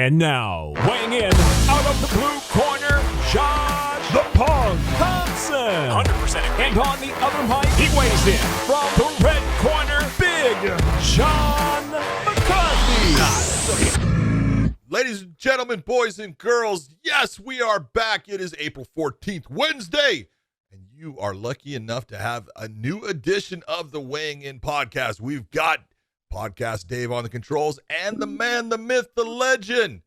And now, weighing in out of the blue corner, Josh the Punk Thompson. 100% agree. And on the other mic, he weighs in from the red corner, Big John McCarthy. Ladies and gentlemen, boys and girls, yes, we are back. It is April 14th, Wednesday, and you are lucky enough to have a new edition of the Weighing In podcast. We've got Podcast Dave on the controls and the man, the myth, the legend.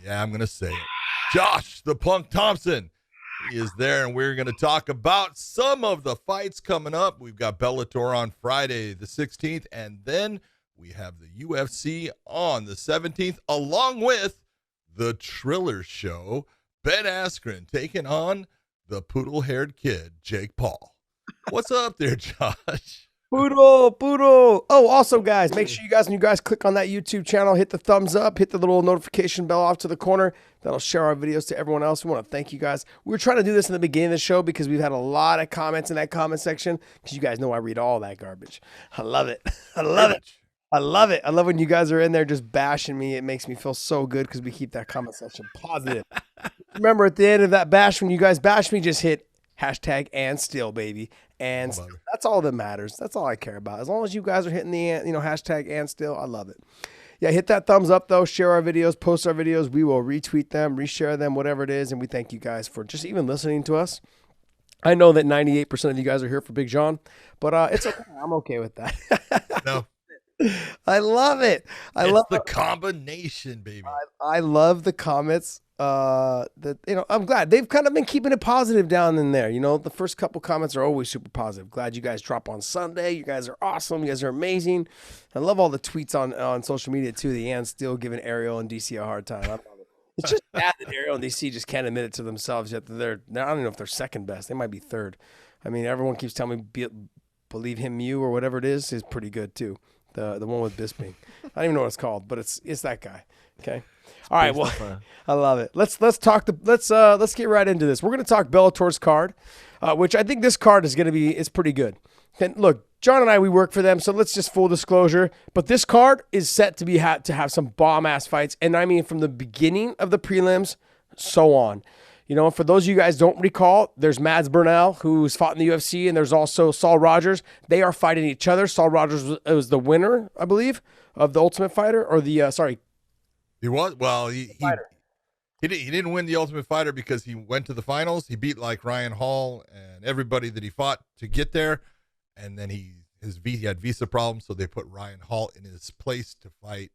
Yeah, I'm going to say it. Josh the Punk Thompson. He is there, and we're going to talk about some of the fights coming up. We've got Bellator on Friday the 16th, and then we have the UFC on the 17th, along with the Triller Show. Ben Askren taking on the poodle-haired kid, Jake Paul. What's up there, Josh? Poodle. Oh, also, guys, make sure when you guys click on that YouTube channel, hit the thumbs up, hit the little notification bell off to the corner. That'll share our videos to everyone else. We want to thank you guys. We were trying to do this in the beginning of the show because we've had a lot of comments in that comment section because you guys know I read all that garbage. I love it. I love it. I love when you guys are in there just bashing me. It makes me feel so good because we keep that comment section positive. Remember, at the end of that bash, when you guys bash me, just hit hashtag and still, baby. And that's all that matters. That's all I care about. As long as you guys are hitting the hashtag and still, I love it. Yeah, hit that thumbs up, though. Share our videos, post our videos. We will retweet them, reshare them, whatever it is. And we thank you guys for just even listening to us. I know that 98% of you guys are here for Big John, but it's okay. I'm okay with that. No. I love it. I love the combination, baby. I love the comments. I'm glad they've kind of been keeping it positive down in there. The first couple comments are always super positive. Glad you guys drop on Sunday. You guys are awesome. You guys are amazing. I love all the tweets on social media too. The Ann's still giving Ariel and DC a hard time. I love it. It's just bad that Ariel and DC just can't admit it to themselves yet. I don't even know if they're second best. They might be third. I mean, everyone keeps telling me believe him, you or whatever it is pretty good too. The one with Bisping. I don't even know what it's called, but it's that guy. Okay. All right. Well, I love it. Let's get right into this. We're going to talk Bellator's card, which I think this card is going to be, it's pretty good. And look, John and I, we work for them. So let's just full disclosure, but this card is set to have some bomb ass fights. And I mean, from the beginning of the prelims, so on. For those of you guys don't recall, there's Mads Burnell, who's fought in the UFC, and there's also Saul Rogers. They are fighting each other. Saul Rogers was the winner, I believe, of the Ultimate Fighter, or He was? Well, he didn't win the Ultimate Fighter because he went to the finals. He beat Ryan Hall and everybody that he fought to get there, and then he had visa problems, so they put Ryan Hall in his place to fight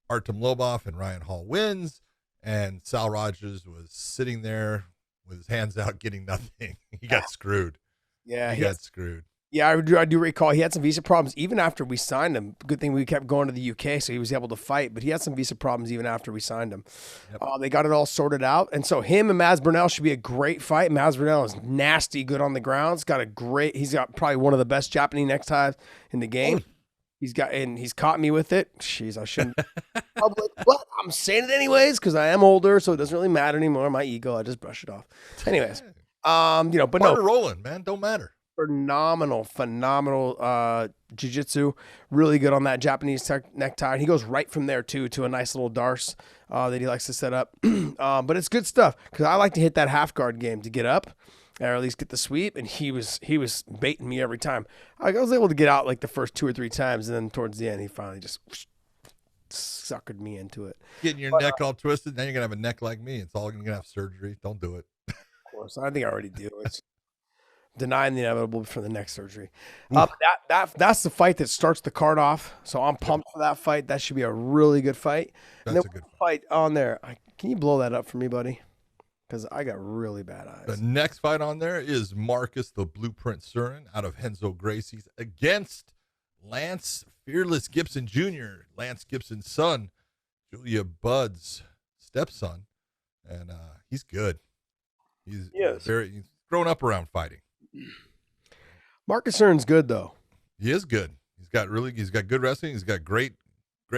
Artem Lobov, and Ryan Hall wins. And Sal Rogers was sitting there with his hands out getting nothing. He got screwed. Yeah, he got screwed. Yeah, I do recall he had some visa problems even after we signed him. Good thing we kept going to the UK, so he was able to fight. But he had some visa problems even after we signed him. Yep. They got it all sorted out. And so him and Mads Burnell should be a great fight. Mads Burnell is nasty good on the ground. He's got probably one of the best Japanese neckties in the game. He's caught me with it. Jeez, I shouldn't. Public, but I'm saying it anyways because I am older, so it doesn't really matter anymore. My ego, I just brush it off. Anyways, but no, rolling, man, don't matter. Phenomenal jiu-jitsu. Really good on that Japanese necktie. And he goes right from there too to a nice little darce that he likes to set up. But it's good stuff because I like to hit that half guard game to get up. Or at least get the sweep, and he was baiting me every time. I was able to get out the first 2 or 3 times, and then towards the end, he finally just suckered me into it. Getting your neck all twisted, now you're going to have a neck like me. It's all going to have surgery. Don't do it. Of course. I think I already do. It's denying the inevitable for the neck surgery. That's the fight that starts the card off, so I'm pumped for that fight. That should be a really good fight. That's a good fight on there. Can you blow that up for me, buddy? Because I got really bad eyes. The next fight on there is Marcus the Blueprint Surin out of Henzo Gracie's against Lance Fearless Gibson Jr., Lance Gibson's son, Julia Budd's stepson. And he's good. He's grown up around fighting. Marcus Surin's good, though. He is good. He's got good wrestling. He's got great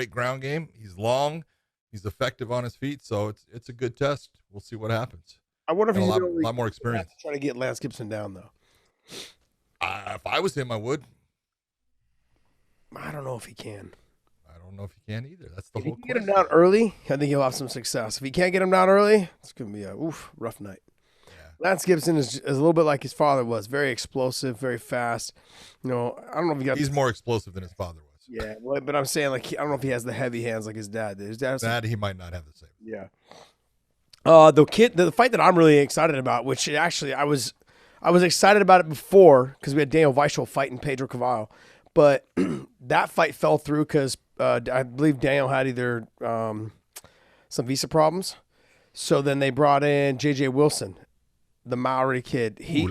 ground game. He's long. He's effective on his feet, so it's a good test. We'll see what happens. I wonder if he's a lot more experience. Trying to get Lance Gibson down, though. If I was him, I would. I don't know if he can. I don't don't know if he can either. That's the If he whole can get him question. down early, I think he'll have some success. If he can't get him down early, it's going to be a rough night. Yeah. Lance Gibson is a little bit like his father was, very explosive, very fast. I don't know if he got. He's more explosive than his father was. Yeah, but I'm saying I don't know if he has the heavy hands like his dad did. His dad has That he might not have the same. Yeah. The fight that I'm really excited about, which actually I was excited about it before because we had Daniel Weichel fighting Pedro Cavallo, but that fight fell through because I believe Daniel had either some visa problems. So then they brought in J.J. Wilson, the Mowry kid. He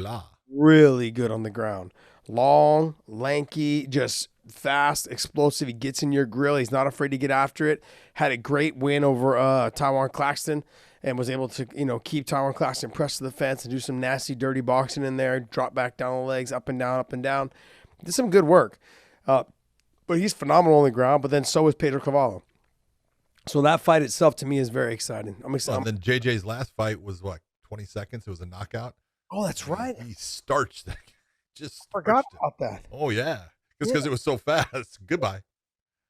really good on the ground. Long, lanky, just fast, explosive. He gets in your grill. He's not afraid to get after it. Had a great win over Taiwan Claxton and was able to, keep Taiwan Claxton pressed to the fence and do some nasty, dirty boxing in there. Drop back down the legs, up and down, up and down. Did some good work. But he's phenomenal on the ground, but then so is Pedro Cavallo. So that fight itself to me is very exciting. I'm excited. Well, and then JJ's last fight was 20 seconds? It was a knockout. Oh, that's right. He starched that. Just Forgot starched it. about that. Oh yeah, because it was so fast. Goodbye.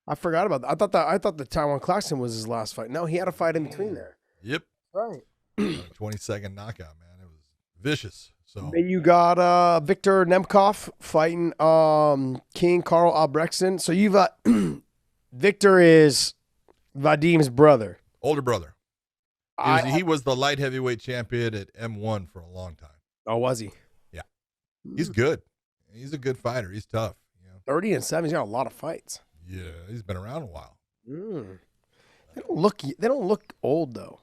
I forgot about that. I thought the Taiwan Claxton was his last fight. No, he had a fight in between there. Yep. Right. 20-second knockout, man. It was vicious. So Then you got Victor Nemkov fighting King Carl Albrechtsen. So you've got Victor is Vadim's brother. older brother. He was the light heavyweight champion at M1 for a long time. Oh, was he? Yeah. He's good. He's a good fighter. He's tough. 30-7. He's got a lot of fights. Yeah, he's been around a while. They don't look old though.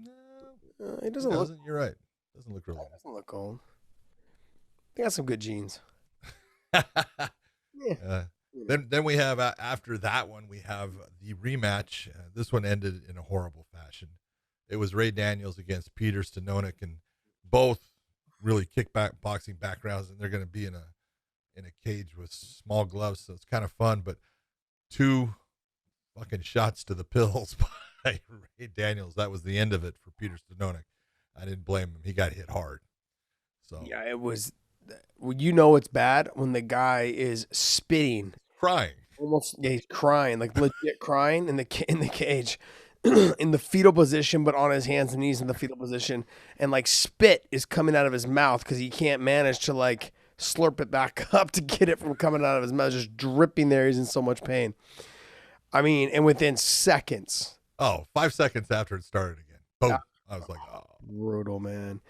No, He doesn't look. You're right. Doesn't look really. Doesn't look old. They got some good genes. Yeah. Then we have after that one we have the rematch. This one ended in a horrible fashion. It was Ray Daniels against Peter Stinona, and both really kickback boxing backgrounds, and they're going to be in a cage with small gloves, so it's kind of fun. But 2 fucking shots to the pills by Ray Daniels. That was the end of it for Peter Stinona. I didn't blame him. He got hit hard. So Yeah, it was. Well, it's bad when the guy is spitting. Crying. Almost, yeah, he's crying, like legit crying in the cage, in the fetal position, but on his hands and knees in the fetal position, and like spit is coming out of his mouth because he can't manage to like slurp it back up to get it from coming out of his mouth, just dripping there. He's in so much pain. I mean, and within seconds. 5 seconds after it started again. Boom. I was like, oh. Brutal, man.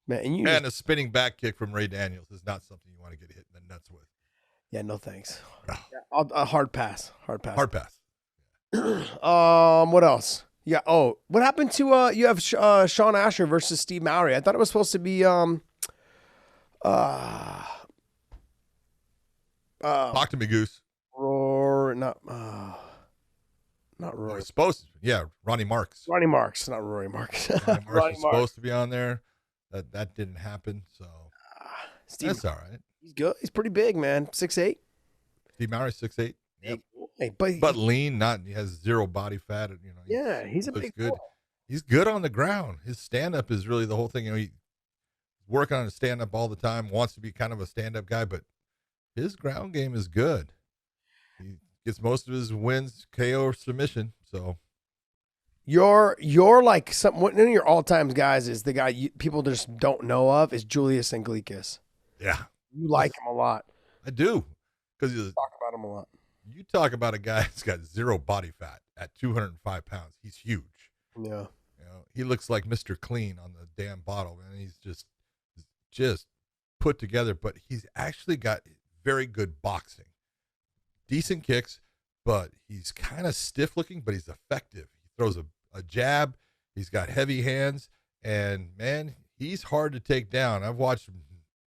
And a spinning back kick from Ray Daniels is not something you want to get hit in the nuts with. Yeah, no thanks. No. A hard pass. Hard pass. What else? Yeah. Oh, what happened to you have Sean Asher versus Steve Mowry? I thought it was supposed to be Talk to me, Goose. Rory, not Rory. It's supposed to. Yeah, Ronnie Marks. Ronnie Marks, not Rory Marks. Ronnie Marks was supposed to be on there. That didn't happen. So Steve, that's all right. He's good. He's pretty big, man. 6'8". Steve Mowry 6'8". Yep. Hey, but lean, he has zero body fat. He's a big good. boy. He's good on the ground. His stand up is really the whole thing. He's working on his stand up all the time. Wants to be kind of a stand up guy, but his ground game is good. He gets most of his wins KO or submission. So you're like one of your all time guys is the guy people just don't know of is Julius Anglickas. Yeah, you like him a lot. I do, because you talk about him a lot. You talk about a guy that's got zero body fat at 205 pounds. He's huge. Yeah, he looks like Mr. Clean on the damn bottle, and he's just put together. But he's actually got very good boxing, decent kicks, but he's kind of stiff looking, but he's effective. He throws a jab. He's got heavy hands, and man, he's hard to take down. I've watched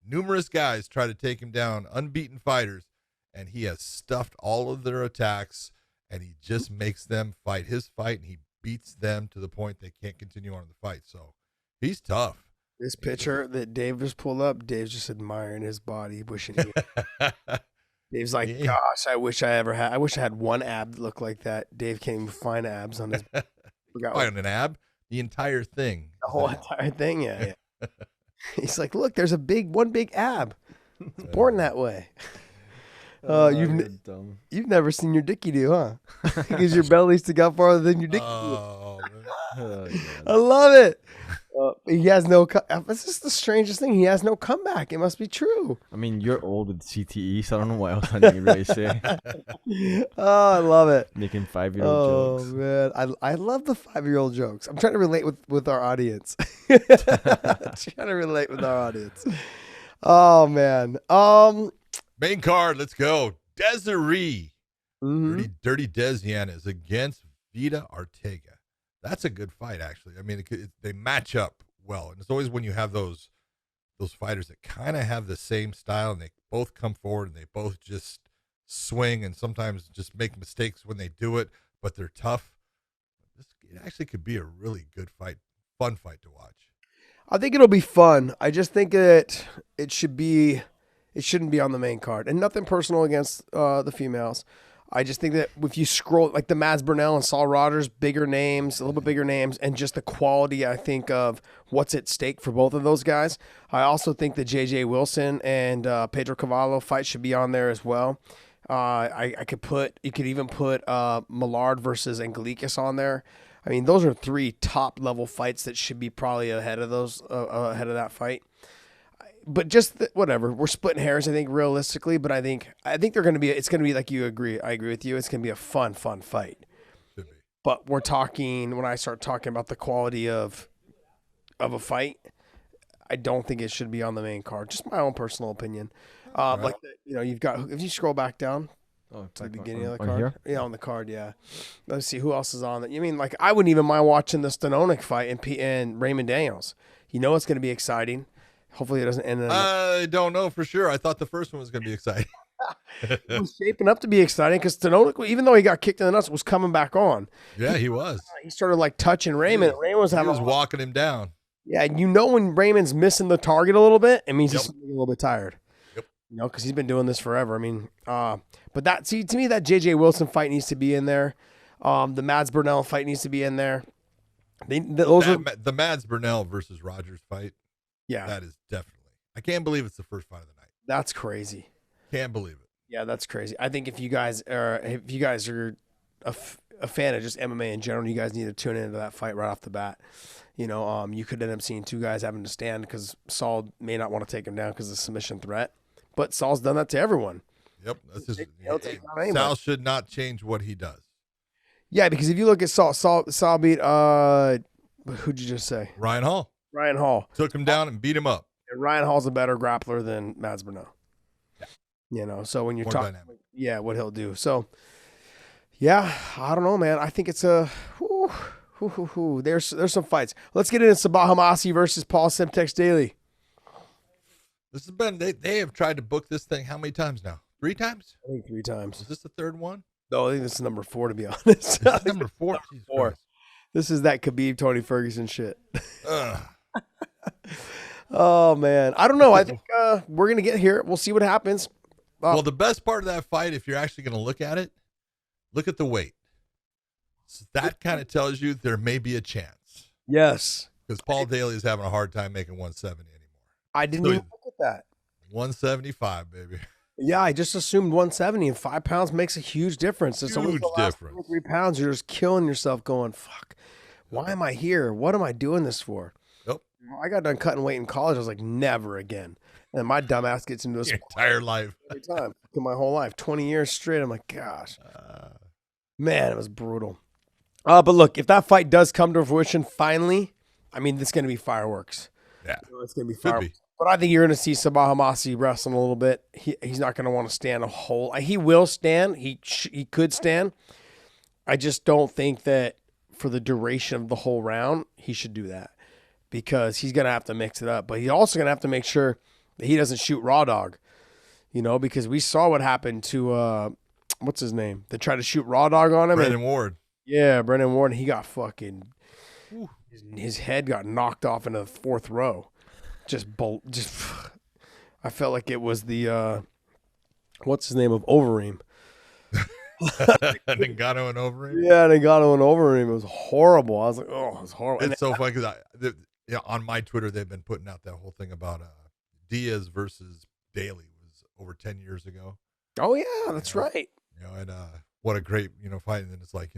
numerous guys try to take him down, unbeaten fighters, and he has stuffed all of their attacks, and he just makes them fight his fight, and he beats them to the point they can't continue on in the fight. So he's tough. This picture that Dave just pulled up, Dave's just admiring his body, wishing he Dave's like, Yeah. gosh, I wish I had one ab that looked like that. Dave can't even find abs on his Find an ab, the entire thing. The whole entire thing, yeah. He's like, look, there's one big ab. It's born that way. You're never seen your dicky do, huh? Because your belly stick out farther than your dicky do. Oh, man. I love it. He has no. This is the strangest thing. He has no comeback. It must be true. I mean, you're old with CTE, so I don't know what else I can really say. Oh, I love it. Making 5-year-old jokes. Oh man, I love the 5-year-old jokes. I'm trying to relate with our audience. Trying to relate with our audience. Oh man. Main card, let's go. Desiree. Mhm. Dirty Desian is against Vida Ortega. That's a good fight, actually. I mean, they match up well. And it's always when you have those fighters that kind of have the same style and they both come forward and they both just swing and sometimes just make mistakes when they do it, but they're tough. It actually could be a really good fight, fun fight to watch. I think it'll be fun. I just think that it shouldn't be on the main card. And nothing personal against the females. I just think that if you scroll, like the Mads Burnell and Saul Rogers, bigger names, a little bit bigger names, and just the quality, I think, of what's at stake for both of those guys. I also think the J.J. Wilson and Pedro Cavallo fight should be on there as well. You could even put Millard versus Angelikas on there. I mean, those are 3 top level fights that should be probably ahead of ahead of that fight. But just whatever, we're splitting hairs. I think realistically, but I think they're going to be. It's going to be like you agree. I agree with you. It's going to be a fun fight. Should be. But we're talking when I start talking about the quality of a fight. I don't think it should be on the main card. Just my own personal opinion. Right. Like you've got. If you scroll back down to the beginning of the card, here? yeah, on the card, yeah. Let's see who else is on it. You mean like I wouldn't even mind watching the Stinona fight and Raymond Daniels. You know it's going to be exciting. Hopefully it doesn't end. I don't know for sure. I thought the first one was going to be exciting. It was shaping up to be exciting because Stinona, even though he got kicked in the nuts, was coming back on. Yeah, he was. He started like touching Raymond. Raymond was He having was walking him down. Yeah, and you know when Raymond's missing the target a little bit, it means Yep. he's a little bit tired. Yep. You know, because he's been doing this forever. I mean, but to me, that J.J. Wilson fight needs to be in there. The Mads Burnell fight needs to be in there. The Mads Burnell versus Rogers fight. Yeah, That is definitely. I can't believe it's the first fight of the night. that's crazy. Can't believe it. Yeah, that's crazy. I think if you guys are a fan of just MMA in general, you guys need to tune into that fight right off the bat. You know, you could end up seeing 2 guys having to stand because Saul may not want to take him down because of the submission threat. But Saul's done that to everyone. Yep. That's just, He'll take down anybody. Sal should not change what he does. Yeah, because if you look at Saul beat who'd you just say? Ryan Hall Ryan Hall. took him down and beat him up. And Ryan Hall's a better grappler than Mads Burnell. Yeah. You know, so when you're More talking, dynamic. yeah, what he'll do. So, yeah, I don't know, man. I think it's a. There's some fights. Let's get into Sabah Hamasi versus Paul Semtex Daly. This has been they have tried to book this thing how many times now? 3 times? I think 3 times. Is this the 3rd one? No, I think this is number 4 to be honest. This is number 4. Jesus 4. Christ. This is that Khabib Tony Ferguson shit. Ugh. Oh man, I don't know. I think we're gonna get here. We'll see what happens. Well, the best part of that fight, if you're actually going to look at it, look at the weight. So that kind of tells you there may be a chance Yes, because Paul Daly is having a hard time making 170 anymore. I didn't So even look at that. 175, baby. Yeah, I just assumed 170 and 5 pounds makes a huge difference. It's only Huge the last difference. 3 pounds. You're just killing yourself going, fuck, why am I here? What am I doing this for? Nope. I got done cutting weight in college. I was like, never again. And my dumb ass gets into this Your entire life. every time. In my whole life, 20 years straight. I'm like, gosh, man, it was brutal. But look, if that fight does come to fruition finally, I mean, it's going to be fireworks. Yeah. You know, it's going to be Should fireworks. be. But I think you're going to see Sabah Hamasi wrestling a little bit. He's not going to want to stand a whole. He will stand. He could stand. I just don't think that for the duration of the whole round, he should do that because he's going to have to mix it up. But he's also going to have to make sure that he doesn't shoot raw dog, you know, because we saw what happened to, what's his name? They tried to shoot raw dog on him. Brandon Ward. Yeah, Brendan Ward. He got fucking, his head got knocked off into the 4th row. I felt like it was the, what's his name of Overeem. Ngannou and Overeem. Yeah, they got him Overeem. It was horrible. I was like, oh, it was horrible. It's so funny because on my Twitter they've been putting out that whole thing about Diaz versus Daly was over 10 years ago. Oh yeah, that's right. And what a great fight. And then it's like,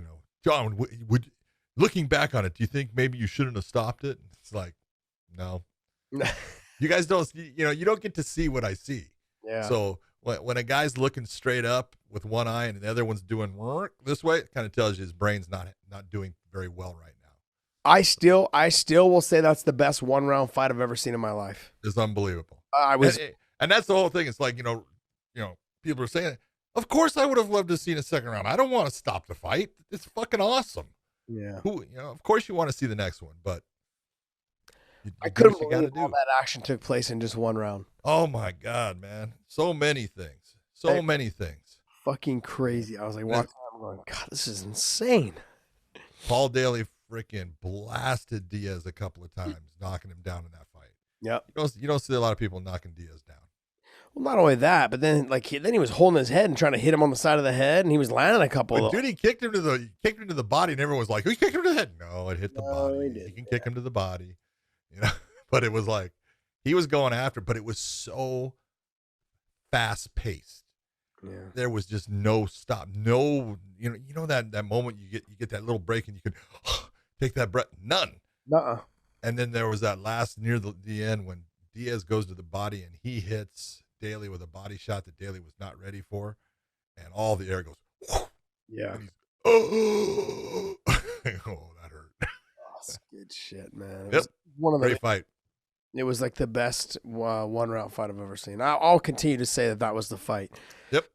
John, would looking back on it, do you think maybe you shouldn't have stopped it? It's like, no. You guys don't, you don't get to see what I see. Yeah. So when a guy's looking straight up with one eye and the other one's doing this way, it kind of tells you his brain's not doing very well right now. I still will say that's the best 1-round fight I've ever seen in my life. It's unbelievable. And that's the whole thing. It's like, people are saying, of course I would have loved to have seen a second round. I don't want to stop the fight. It's fucking awesome. Yeah. Of course you want to see the next one, but I couldn't believe all that action took place in just 1 round. Oh my God, man. So many things. So many things. Fucking crazy. I was like, watching, I'm going, God, this is insane. Paul Daly freaking blasted Diaz a couple of times, knocking him down in that fight. Yep. You don't see a lot of people knocking Diaz down. Well, not only that, but then he was holding his head and trying to hit him on the side of the head, and he was landing a couple of them. Dude, he kicked him to the body, and everyone was like, "Who kicked him to the head?" No, it hit the body. He can kick him to the body, But it was like he was going after, but it was so fast paced. Yeah. There was just no stop, no. That moment you get that little break, and you can take that breath. None. Nuh-uh. And then there was that last near the end when Diaz goes to the body and he hits Daly with a body shot that Daly was not ready for, and all the air goes. Whoosh, yeah. and he's, oh, that hurt. That's good shit, man. Yep. One of the great fight. It was like the best 1-round fight I've ever seen. I'll continue to say that was the fight. Yep.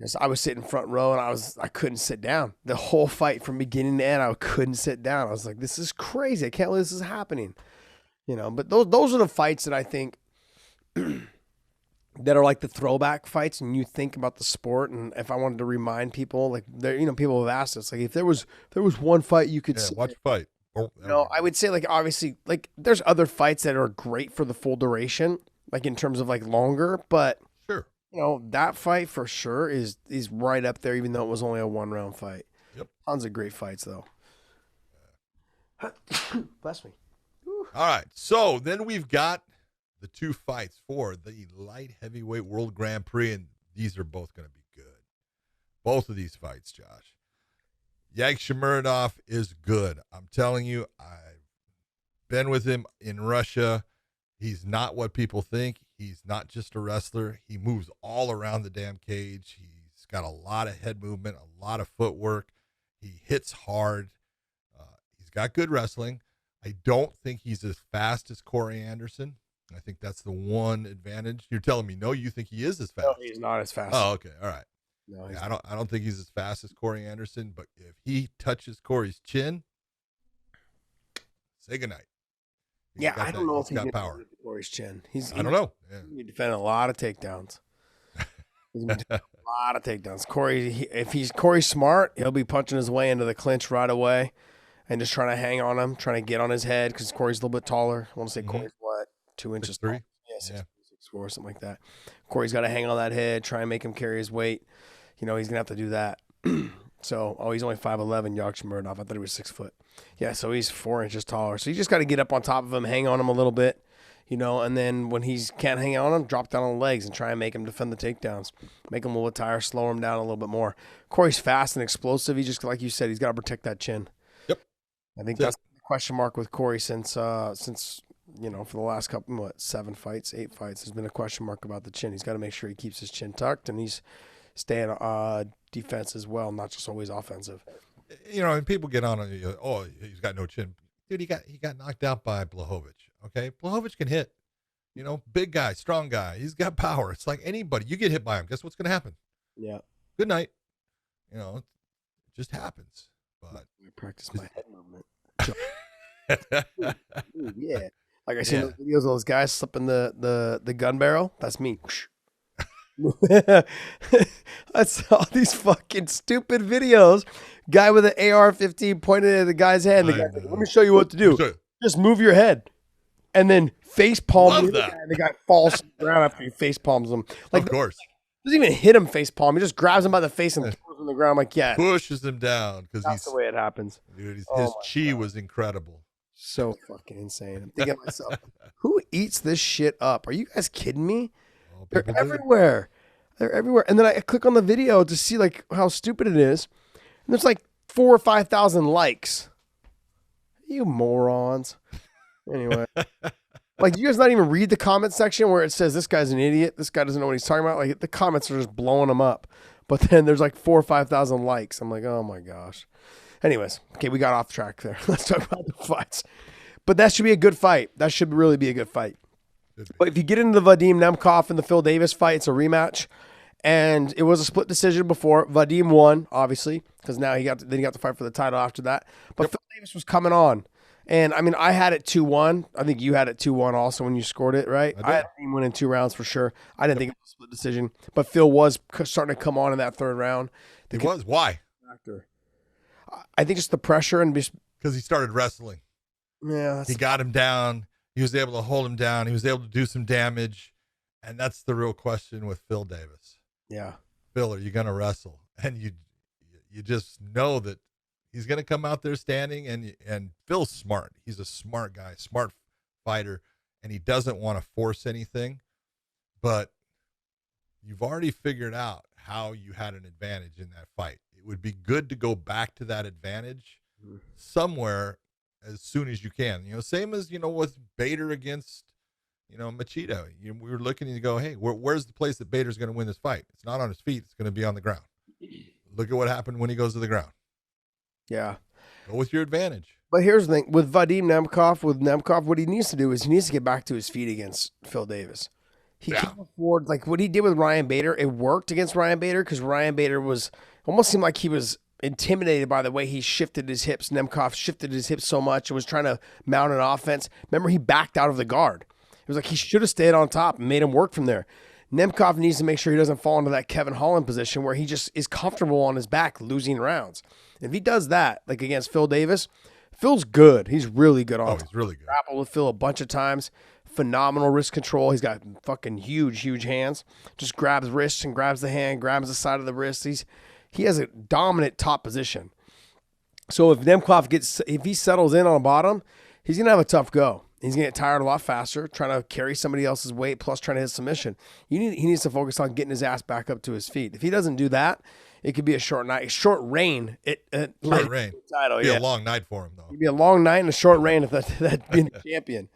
Yes, I was sitting front row and I couldn't sit down. The whole fight from beginning to end, I couldn't sit down. I was like, this is crazy. I can't believe this is happening. But those are the fights that I think that are like the throwback fights, and you think about the sport. And if I wanted to remind people, like people have asked us, like if there was one fight you could watch a fight. I would say like obviously like there's other fights that are great for the full duration, like in terms of like longer, but sure. That fight for sure is right up there, even though it was only a 1-round fight. Yep. Tons of great fights though. Bless me. All right. So then we've got the 2 fights for the light heavyweight world Grand Prix, and these are both going to be good. Both of these fights, Josh. Yagshimuradov is good. I'm telling you, I've been with him in Russia. He's not what people think. He's not just a wrestler. He moves all around the damn cage. He's got a lot of head movement, a lot of footwork. He hits hard. He's got good wrestling. I don't think he's as fast as Corey Anderson. I think that's the one advantage. You're telling me no, you think he is as fast? No, he's not as fast. Oh, okay. All right. No, I don't think he's as fast as Corey Anderson, but if he touches Corey's chin, say goodnight. I don't know if he's got power. Corey's chin. I don't know. Yeah. He's defending a lot of takedowns. He's been defending a lot of takedowns. If Corey's smart, he'll be punching his way into the clinch right away and just trying to hang on him, trying to get on his head because Corey's a little bit taller. I want to say Corey's what, 2 inches 6'3"? tall? Yeah, 6'4", something like that. Corey's got to hang on that head, try and make him carry his weight. He's going to have to do that. So, he's only 5'11", Yagshimuradov. I thought he was 6 foot. Yeah, so he's 4 inches taller. So you just got to get up on top of him, hang on him a little bit, and then when he can't hang on him, drop down on the legs and try and make him defend the takedowns. Make him a little tired, slow him down a little bit more. Corey's fast and explosive. He just, like you said, he's got to protect that chin. Yep. I think that's the question mark with Corey since for the last couple, 8 fights, there's been a question mark about the chin. He's got to make sure he keeps his chin tucked and he's staying defense as well, not just always offensive. And people get on he's got no chin. Dude, he got knocked out by Blachowicz. Okay, Blachowicz can hit. Big guy, strong guy. He's got power. It's like anybody. You get hit by him, guess what's going to happen? Yeah. Good night. It just happens. But I practice my head movement. Ooh, yeah. Like I seen those videos of those guys slipping the gun barrel. That's me. I saw these fucking stupid videos. Guy with an AR-15 pointed at the guy's head. And the guy's like, let me show you what to do. Just move your head. And then face palm the guy, and the guy falls to the ground after he face palms him. Like, of course. Doesn't even hit him face palm. He just grabs him by the face and throws him on the ground. I'm like, yeah. Pushes him down because that's the way it happens. Dude, his chi was incredible. So fucking insane. I'm thinking to myself, who eats this shit up? Are you guys kidding me? They're everywhere. They're everywhere. And then I click on the video to see like how stupid it is. And there's like 4,000 or 5,000 likes. You morons. Anyway. Like, you guys not even read the comment section where it says this guy's an idiot. This guy doesn't know what he's talking about. Like, the comments are just blowing him up. But then there's like 4,000 or 5,000 likes. I'm like, oh my gosh. Anyways, okay, we got off track there. Let's talk about the fights. But that should be a good fight. That should really be a good fight. But if you get into the Vadim Nemkov and the Phil Davis fight, it's a rematch. And it was a split decision before. Vadim won, obviously, because now he got to fight for the title after that. But Phil Davis was coming on. And, I mean, I had it 2-1. I think you had it 2-1 also when you scored it, right? I had him winning 2 rounds for sure. I didn't think it was a split decision. But Phil was starting to come on in that third round. He was. Why? I think just the pressure and just because he started wrestling. Yeah. He got him down. He was able to hold him down. He was able to do some damage. And that's the real question with Phil Davis. Yeah. Phil, are you going to wrestle? And you just know that he's going to come out there standing, and Phil's smart. He's a smart guy, smart fighter, and he doesn't want to force anything. But you've already figured out how you had an advantage in that fight. It would be good to go back to that advantage somewhere as soon as you can. You know, same as, with Bader against, Machida. We were looking to go, hey, where's the place that Bader's going to win this fight? It's not on his feet. It's going to be on the ground. Look at what happened when he goes to the ground. Yeah. Go with your advantage. But here's the thing. With Vadim Nemkov, what he needs to do is he needs to get back to his feet against Phil Davis. He can't afford, like what he did with Ryan Bader, it worked against Ryan Bader because Ryan Bader almost seemed like he was intimidated by the way he shifted his hips. Nemkov shifted his hips so much and was trying to mount an offense. Remember, he backed out of the guard. It was like he should have stayed on top and made him work from there. Nemkov needs to make sure he doesn't fall into that Kevin Holland position where he just is comfortable on his back losing rounds. If he does that, like against Phil Davis, Phil's good. He's really good on top. He's really good. Grappled with Phil a bunch of times. Phenomenal wrist control. He's got fucking huge hands. Just grabs wrists and grabs the hand, grabs the side of the wrist. He has a dominant top position. So if Nemkov if he settles in on the bottom, he's going to have a tough go. He's going to get tired a lot faster, trying to carry somebody else's weight, plus trying to hit submission. He needs to focus on getting his ass back up to his feet. If he doesn't do that, it could be a short night, short rain. Short rain. Title, be a long night for him, though. It'd be a long night and a short rain if that being the champion.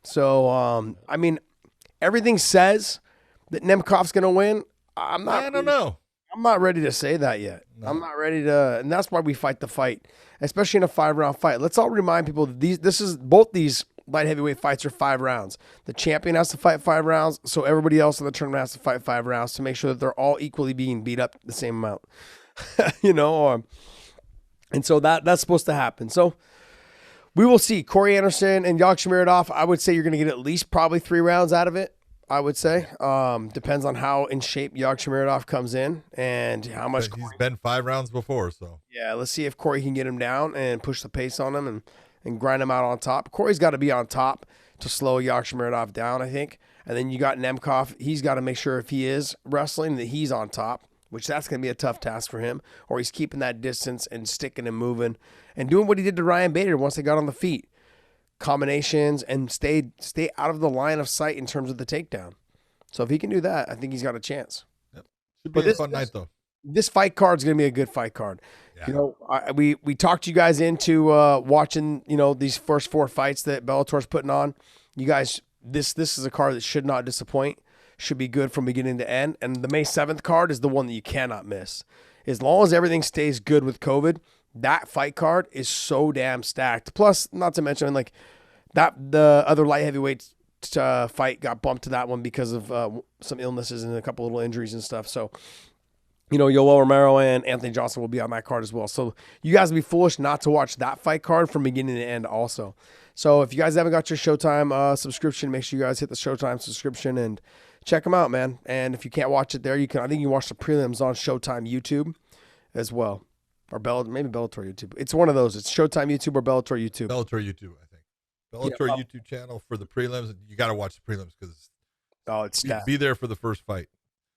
So, I mean, everything says that Nemkov's going to win. I don't know. I'm not ready to say that yet. No. I'm not ready to, and that's why we fight the fight, especially in a 5-round fight. Let's all remind people that both these light heavyweight fights are 5 rounds. The champion has to fight 5 rounds, so everybody else in the tournament has to fight 5 rounds to make sure that they're all equally being beat up the same amount. And so that's supposed to happen. So we will see. Corey Anderson and Yagshimuradov, I would say you're going to get at least probably 3 rounds out of it. I would say. Depends on how in shape Yagshimuradov comes in and how much. He's been 5 rounds before, so. Yeah, let's see if Corey can get him down and push the pace on him and grind him out on top. Corey's got to be on top to slow Yagshimuradov down, I think. And then you got Nemkov. He's got to make sure if he is wrestling that he's on top, which that's going to be a tough task for him, or he's keeping that distance and sticking and moving and doing what he did to Ryan Bader once they got on the feet. Combinations and stay out of the line of sight in terms of the takedown. So if he can do that, I think he's got a chance. Yep. Should be a fun night, though. This fight card is going to be a good fight card. Yeah. We talked you guys into watching, these first 4 fights that Bellator's putting on. You guys, this is a card that should not disappoint. Should be good from beginning to end. And the May 7th card is the one that you cannot miss. As long as everything stays good with COVID, that fight card is so damn stacked. Plus, not to mention, the other light heavyweight fight got bumped to that one because of some illnesses and a couple little injuries and stuff. So, Yoel Romero and Anthony Johnson will be on that card as well. So you guys would be foolish not to watch that fight card from beginning to end also. So if you guys haven't got your Showtime subscription, make sure you guys hit the Showtime subscription and check them out, man. And if you can't watch it there, I think you can watch the prelims on Showtime YouTube as well. Or maybe Bellator YouTube. It's one of those. It's Showtime YouTube or Bellator YouTube. Bellator YouTube, I think. Bellator YouTube channel for the prelims. You got to watch the prelims because it's be there for the first fight.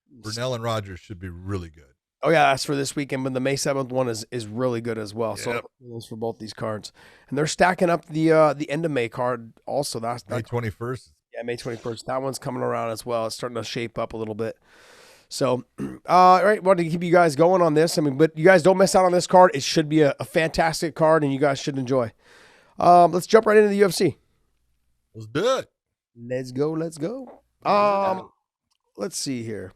Burnell and Rogers should be really good. Oh yeah, that's for this weekend. But the May 7th one is really good as well. Yep. So those for both these cards, and they're stacking up the end of May card also. That's May 21st. Yeah, May 21st. That one's coming around as well. It's starting to shape up a little bit. So, all right, wanted to keep you guys going on this. I mean, but you guys don't miss out on this card. It should be a fantastic card, and you guys should enjoy. Let's jump right into the UFC. Let's do it. Let's go. Let's see here.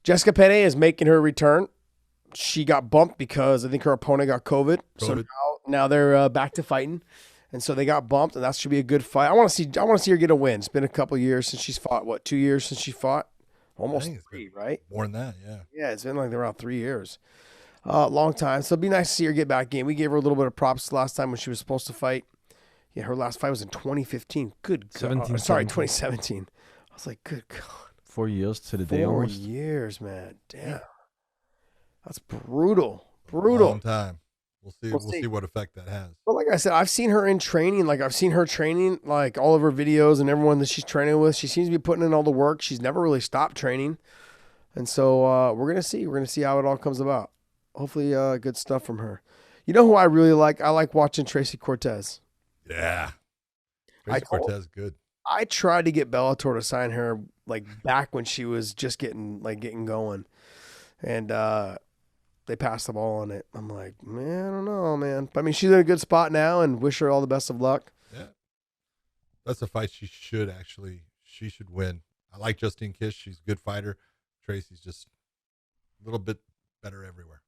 Jessica Penne is making her return. She got bumped because I think her opponent got COVID. So now they're back to fighting. And so they got bumped, and that should be a good fight. I want to see her get a win. It's been a couple years since she's fought. What, 2 years since she fought? Almost 3, right? More than that, yeah. Yeah, it's been like around 3 years. Long time. So it'd be nice to see her get back in. We gave her a little bit of props last time when she was supposed to fight. Yeah, her last fight was in 2015. Good God. 2017. I was like, good God. 4 years to the day almost. 4 years, man. Damn. That's brutal. Long time. We'll see what effect that has. But like I said, I've seen her in training. Like I've seen her training, like all of her videos and everyone that she's training with. She seems to be putting in all the work. She's never really stopped training. And so we're going to see. We're going to see how it all comes about. Hopefully good stuff from her. You know who I really like? I like watching Tracy Cortez. Yeah. Tracy Cortez, good. I tried to get Bellator to sign her like back when she was just getting going. And they passed the ball on it. I'm like, man, I don't know, man. But I mean, she's in a good spot now, and wish her all the best of luck. Yeah. That's a fight she should win. I like Justine Kish. She's a good fighter. Tracy's just a little bit better everywhere.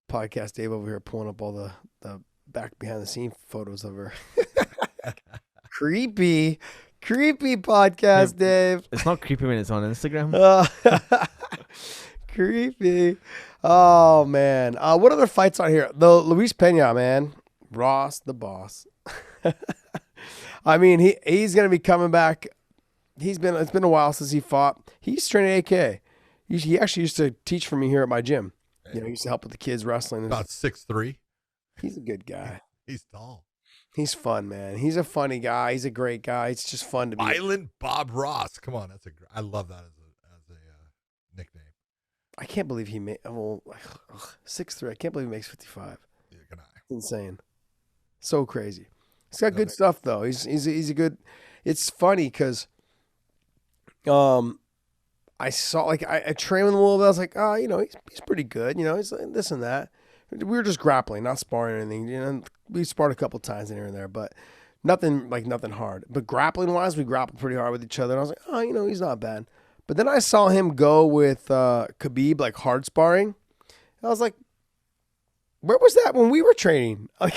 Podcast Dave over here pulling up all the back behind the scene photos of her. Creepy podcast, Dave. It's not creepy when it's on Instagram. Creepy. Oh man. What other fights are here? The Luis Pena, man. Ross the boss. I mean, he's gonna be coming back. It's been a while since he fought. He's training AK. He actually used to teach for me here at my gym. You know, he used to help with the kids wrestling. About 6'3". He's a good guy. He's tall. He's fun, man. He's a funny guy. He's a great guy. It's just fun to be. Violent Bob Ross. Come on, I love that as a nickname. I can't believe he made 6'3". I can't believe he makes 55. Yeah, can I? Insane. So crazy. He's got good stuff though. He's a good. It's funny because, I saw I trained with him a little bit. I was like, oh, you know, he's pretty good. You know, he's like this and that. We were just grappling, not sparring or anything. You know, we sparred a couple times in here and there, but nothing hard. But grappling wise, we grappled pretty hard with each other. And I was like, oh, you know, he's not bad. But then I saw him go with Khabib, like hard sparring. And I was like, where was that when we were training? Like,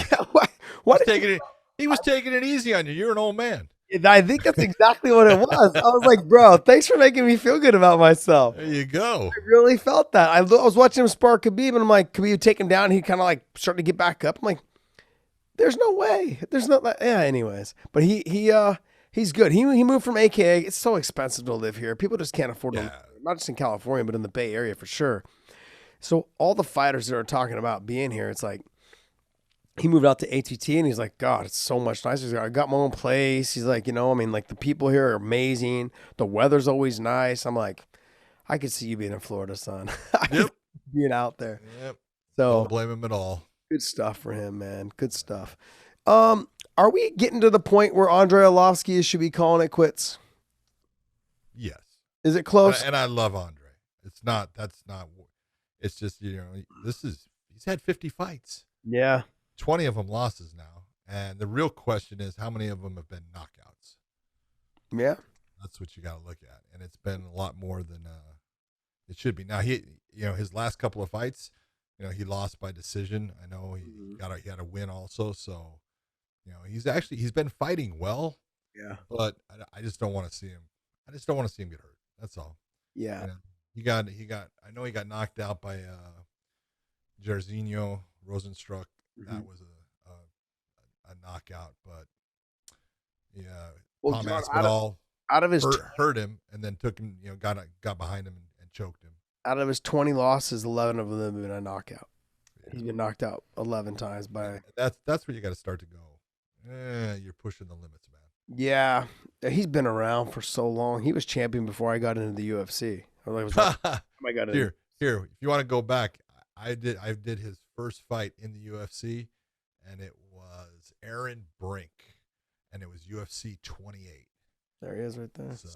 he was taking it easy on you. You're an old man. I think that's exactly what it was. I was like, bro, thanks for making me feel good about myself. There you go. I really felt that. I was watching him spar Khabib, and I'm like, Khabib would take him down. He kind of like started to get back up. I'm like, there's no way. There's no. Yeah. Anyways, but he's good. He moved from AKA. It's so expensive to live here. People just can't afford to. Not just in California, but in the Bay Area for sure. So all the fighters that are talking about being here, it's like. He moved out to ATT and he's like, God, it's so much nicer. He's like, I got my own place. He's like, you know, I mean, like the people here are amazing. The weather's always nice. I'm like, I could see you being in Florida, son. Yep. Being out there. Yep. So don't blame him at all. Good stuff for him, man. Good stuff. Are we getting to the point where Andrei Arlovski should be calling it quits? Yes. Is it close? And I love Andre. It's just, you know, he's had 50 fights. Yeah. 20 of them losses now. And the real question is how many of them have been knockouts? Yeah. That's what you got to look at. And it's been a lot more than it should be. Now, his last couple of fights, you know, he lost by decision. I know he had a win also. So, you know, he's been fighting well. Yeah. But I just don't want to see him. I just don't want to see him get hurt. That's all. Yeah. You know, I know he got knocked out by Jairzinho Rosenstruck. That was a knockout, but yeah, well, Tom John, Aspinall out of his hurt him and then took him, you know, got behind him and choked him. Out of his 20 losses, 11 of them have been a knockout. Yeah. He's been knocked out 11 times by. That's where you got to start to go. You're pushing the limits, man. Yeah, he's been around for so long. He was champion before I got into the UFC. Here, if you want to go back, I did his first fight in the UFC, and it was Aaron Brink, and it was UFC 28. There he is right there. So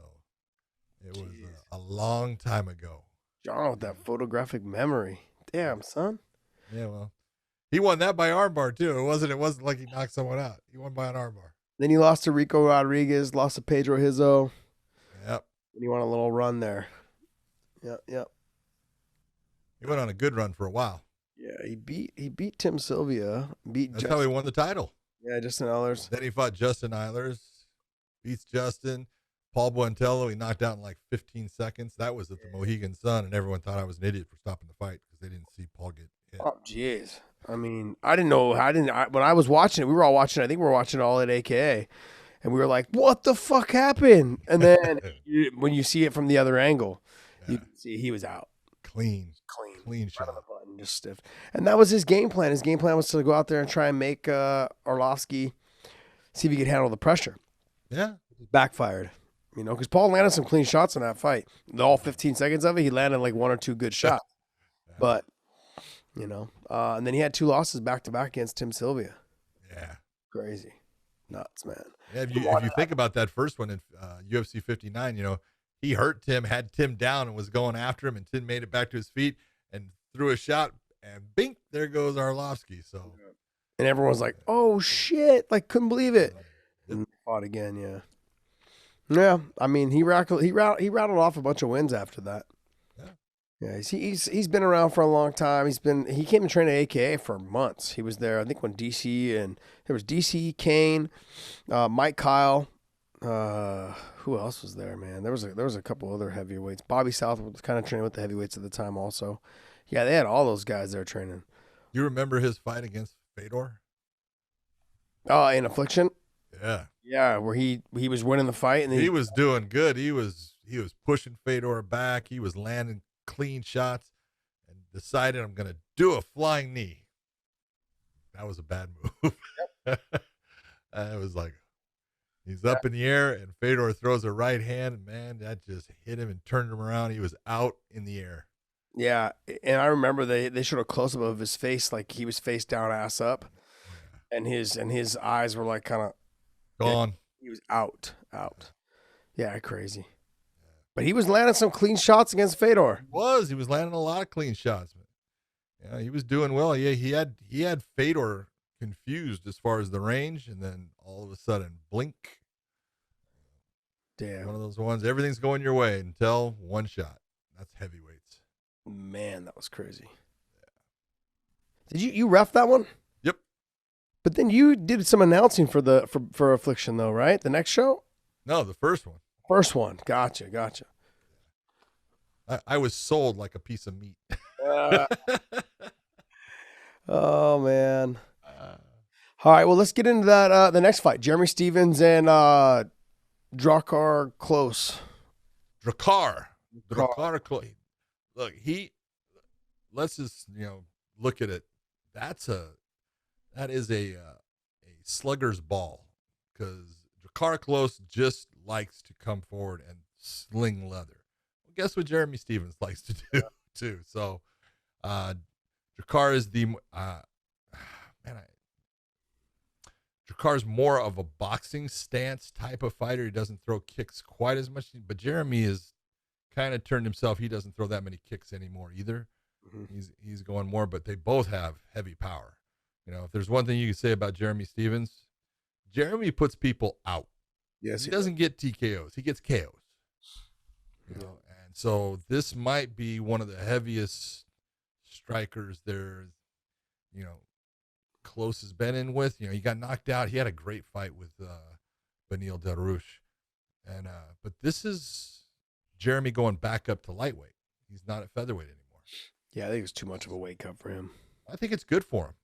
it was a long time ago. John with that photographic memory. Damn, son. Yeah, well, he won that by armbar too. It wasn't like he knocked someone out. He won by an armbar. Then he lost to Rico Rodriguez, lost to Pedro Hizzo. Yep. And he won a little run there. Yep. He went on a good run for a while. Yeah, he beat Tim Sylvia. That's how he won the title. Yeah, Justin Ehlers. Then he fought Justin Eilers, beats Justin. Paul Buentello, he knocked out in like 15 seconds. That was at the Mohegan Sun, and everyone thought I was an idiot for stopping the fight because they didn't see Paul get hit. Oh, jeez. I mean, I didn't know. When I was watching it, we were all watching. I think we were watching it all at AKA, and we were like, "What the fuck happened?" And then when you see it from the other angle, you can see he was out. Clean Right shot. on the button, just stiff. And that was his game plan. His game plan was to go out there and try and make Arlovsky see if he could handle the pressure. Yeah. Backfired. Because Paul landed some clean shots in that fight. All 15 seconds of it, he landed like one or two good shots. Yeah. But, and then he had 2 losses back-to-back against Tim Sylvia. Yeah. Crazy. Nuts, man. Yeah, if you think about that first one in UFC 59, he hurt Tim, had Tim down, and was going after him, and Tim made it back to his feet and threw a shot, and bink, there goes Arlovsky. So, and everyone's like, "Oh shit!" Like, couldn't believe it. And fought again, yeah. Yeah, I mean, he rattled off a bunch of wins after that. Yeah, he's been around for a long time. He came and trained at AKA for months. He was there, I think, when there was DC, Kane, Mike Kyle. Who else was there, man? There was a couple other heavyweights. Bobby Southwood was kind of training with the heavyweights at the time also. Yeah, they had all those guys there training. You remember his fight against Fedor? Oh, in Affliction? Yeah. Yeah, where he was winning the fight and he was doing good. He was pushing Fedor back. He was landing clean shots and decided, I'm going to do a flying knee. That was a bad move. It was like, he's up in the air, and Fedor throws a right hand, and man, that just hit him and turned him around. He was out in the air. Yeah, and I remember they showed a close-up of his face, like he was face down, ass up, and his eyes were like kind of gone. He was out. Yeah, crazy. But he was landing some clean shots against Fedor. He was landing a lot of clean shots. Yeah, he was doing well. Yeah, he had Fedor confused as far as the range, and then all of a sudden, blink. Damn. One of those ones, everything's going your way until one shot. That's heavyweights. Man, that was crazy. Yeah. Did you ref that one? Yep. But then you did some announcing for Affliction though, right? The next show? No, the first one. First one. Gotcha. I was sold like a piece of meat. Oh man. All right, well, let's get into that. The next fight, Jeremy Stephens and Drakkar Klose. Drakkar Klose. Look, let's just look at it. That is a slugger's ball, because Drakkar Klose just likes to come forward and sling leather. Well, guess what Jeremy Stephens likes to do too. So, Drakkar is Drakkar's more of a boxing stance type of fighter. He doesn't throw kicks quite as much, but Jeremy is kind of turned himself. He doesn't throw that many kicks anymore either. Mm-hmm. He's going more, but they both have heavy power. If there's one thing you can say about Jeremy Stephens, Jeremy puts people out. Yes, he doesn't get TKOs. He gets KOs. And so this might be one of the heaviest strikers there. Klose has been in with. He got knocked out. He had a great fight with Beneil Dariush, but this is Jeremy going back up to lightweight. He's not at featherweight anymore. Yeah, I think it's too much of a weight cut for him. I think it's good for him.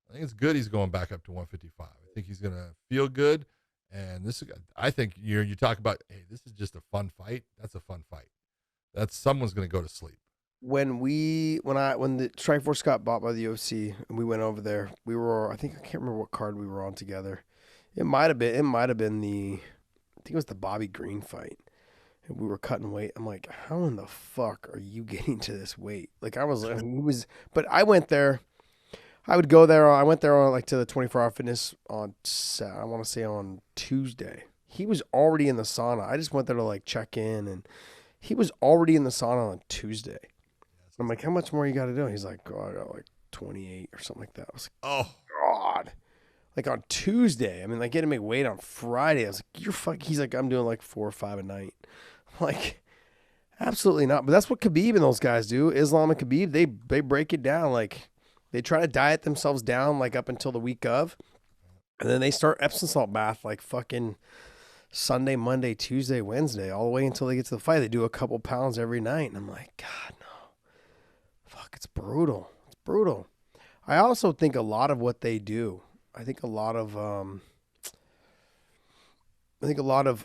I think it's good he's going back up to 155. I think he's going to feel good. And I think you talk about, hey, this is just a fun fight. That's a fun fight. Someone's going to go to sleep. When the Strikeforce got bought by the UFC and we went over there, I can't remember what card we were on together. It might have been I think it was the Bobby Green fight. And we were cutting weight. I'm like, how in the fuck are you getting to this weight? Like but I went there. I would go there. I went there on to the 24-hour fitness on, I want to say on Tuesday. He was already in the sauna. I just went there to check in, and he was already in the sauna on Tuesday. I'm like, how much more you got to do? And he's like, oh, I got like 28 or something like that. I was like, Oh, God. Like on Tuesday, I mean, like getting me weight on Friday. I was like, you're fucking. He's like, I'm doing like 4 or 5 a night. I'm like, absolutely not. But that's what Khabib and those guys do. Islam and Khabib, they break it down. Like they try to diet themselves down like up until the week of. And then they start Epsom salt bath like fucking Sunday, Monday, Tuesday, Wednesday, all the way until they get to the fight. They do a couple pounds every night. And I'm like, God, no. Fuck, it's brutal. It's brutal. I also think a lot of what they do, I think a lot of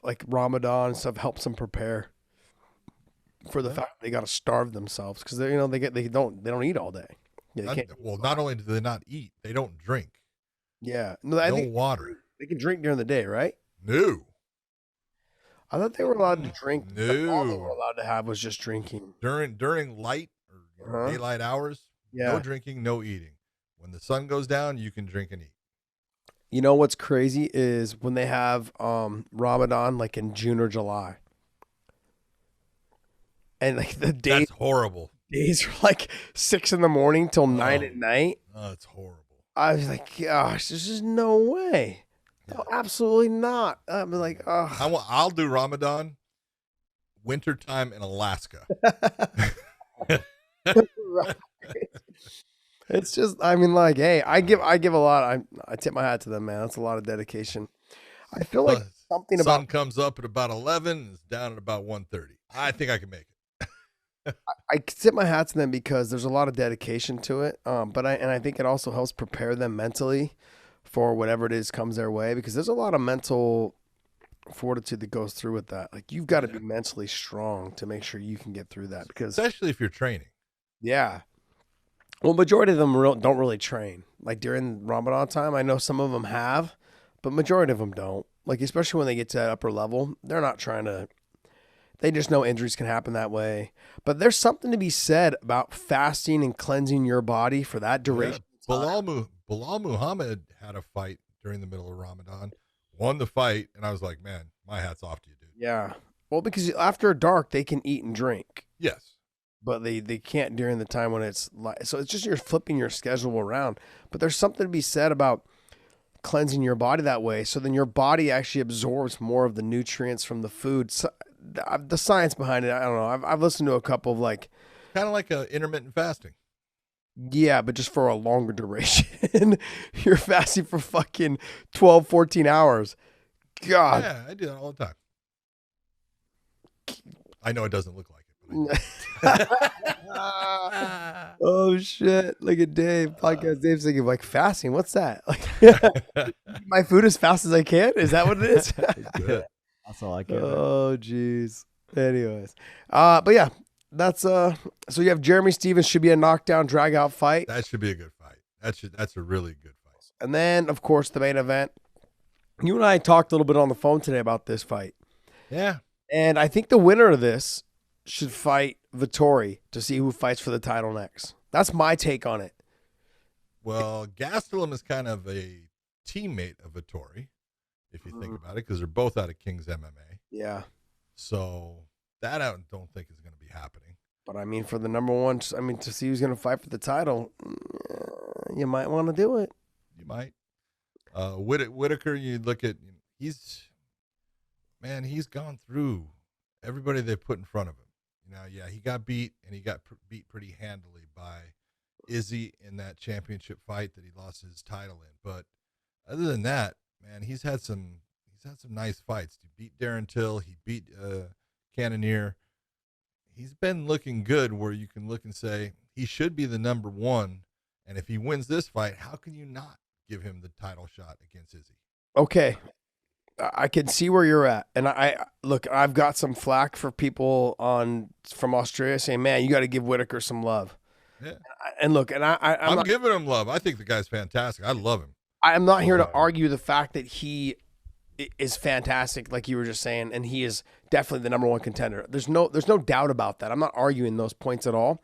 like Ramadan and stuff helps them prepare for the fact they got to starve themselves because they don't eat all day. Yeah, not only do they not eat, they don't drink. Yeah, no, I think water. They can drink during the day, right? No. I thought they were allowed to drink. No. All they were allowed to have was just drinking During light or daylight hours. Yeah. No drinking, no eating. When the sun goes down, you can drink and eat. You know what's crazy is when they have Ramadan like in June or July. And like the days, That's horrible. Days are like 6 a.m. till 9 at night. Oh, that's horrible. I was like, gosh, there's just no way. No, absolutely not. I'm like, oh. I'll do Ramadan wintertime in Alaska. Right. It's just, I mean, like, hey, I give a lot. I tip my hat to them, man. That's a lot of dedication. I feel like something sun about comes up at about 11 and it's down at about 1:30. I think I can make it. I tip my hat to them because there's a lot of dedication to it. But I think it also helps prepare them mentally for whatever it is comes their way, because there's a lot of mental fortitude that goes through with that. Like you've got to be mentally strong to make sure you can get through that, because especially if you're training. Yeah. Well, majority of them don't really train. Like during Ramadan time, I know some of them have, but majority of them don't. Like especially when they get to that upper level, they're not trying to. They just know injuries can happen that way. But there's something to be said about fasting and cleansing your body for that duration. Yeah. Bilal Muhammad had a fight during the middle of Ramadan, won the fight, and I was like, man, my hat's off to you, dude. Yeah. Well, because after dark, they can eat and drink. Yes. But they can't during the time when it's light. So it's just you're flipping your schedule around. But there's something to be said about cleansing your body that way. So then your body actually absorbs more of the nutrients from the food. So, the science behind it, I don't know. I've listened to a couple of like. Kind of like intermittent fasting. Yeah, but just for a longer duration. You're fasting for fucking 12, 14 hours. God. Yeah, I do that all the time. I know it doesn't look like it, but I do. Oh shit! Look at Dave. Podcast Dave's thinking like fasting. What's that? Like my food as fast as I can. Is that what it is? Good. That's all I get. Oh jeez. Anyways, but yeah, that's so you have Jeremy Stevens, should be a knockdown drag out fight. That should be a good fight. That's a really good fight. And then of course the main event. You and I talked a little bit on the phone today about this fight. Yeah. And I think the winner of this should fight Vettori to see who fights for the title next. That's my take on it. Well, Gastelum is kind of a teammate of Vettori, if you think about it, because they're both out of King's MMA. Yeah. So that I don't think is going to be happening. But I mean, for the number one, I mean, to see who's going to fight for the title, you might want to do it. You might. Whitaker, you look at, he's gone through everybody they put in front of him. Yeah, he got beat, and he got beat pretty handily by Izzy in that championship fight that he lost his title in. But other than that, man, he's had some nice fights. He beat Darren Till, he beat Cannonier. He's been looking good where you can look and say he should be the number one. And if he wins this fight, how can you not give him the title shot against Izzy? Okay. I can see where you're at. And I've got some flack for people from Australia saying, man, you got to give Whitaker some love. Yeah. And look, and I'm not giving him love. I think the guy's fantastic. I love him. I'm not here to argue the fact that he is fantastic, like you were just saying, and he is definitely the number one contender. There's no doubt about that. I'm not arguing those points at all.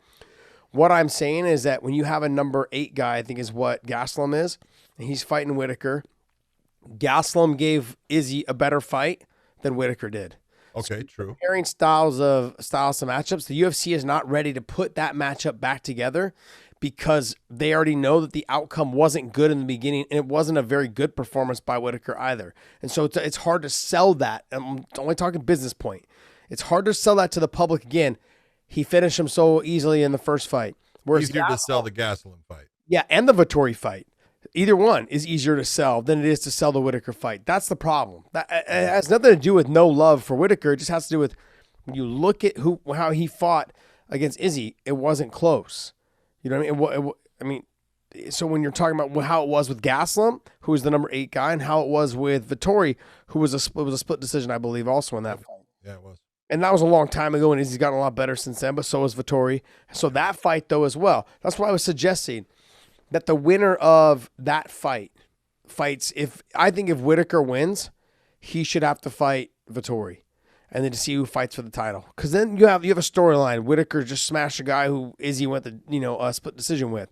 What I'm saying is that when you have a number 8 guy, I think is what Gastelum is, and he's fighting Whitaker. Gastelum gave Izzy a better fight than Whitaker did. Okay, true. Comparing styles of matchups, the UFC is not ready to put that matchup back together because they already know that the outcome wasn't good in the beginning, and it wasn't a very good performance by Whitaker either. And so it's hard to sell that. I'm only talking business point. It's hard to sell that to the public again. He finished him so easily in the first fight. Whereas Easier to sell the Gastelum fight. Yeah, and the Vettori fight. Either one is easier to sell than it is to sell the Whitaker fight. That's the problem. That it has nothing to do with no love for Whitaker. It just has to do with when you look at how he fought against Izzy, it wasn't close. You know what I mean? I mean, so when you're talking about how it was with Gastelum, who was the number 8 guy, and how it was with Vettori, who was a split decision, I believe, also in that fight. Yeah, it was. And that was a long time ago, and Izzy's gotten a lot better since then, but so has Vettori. So that fight, though, as well. That's why I was suggesting that the winner of that fights, I think if Whitaker wins, he should have to fight Vettori. And then to see who fights for the title. Because then you have a storyline. Whitaker just smashed a guy who Izzy went the split decision with.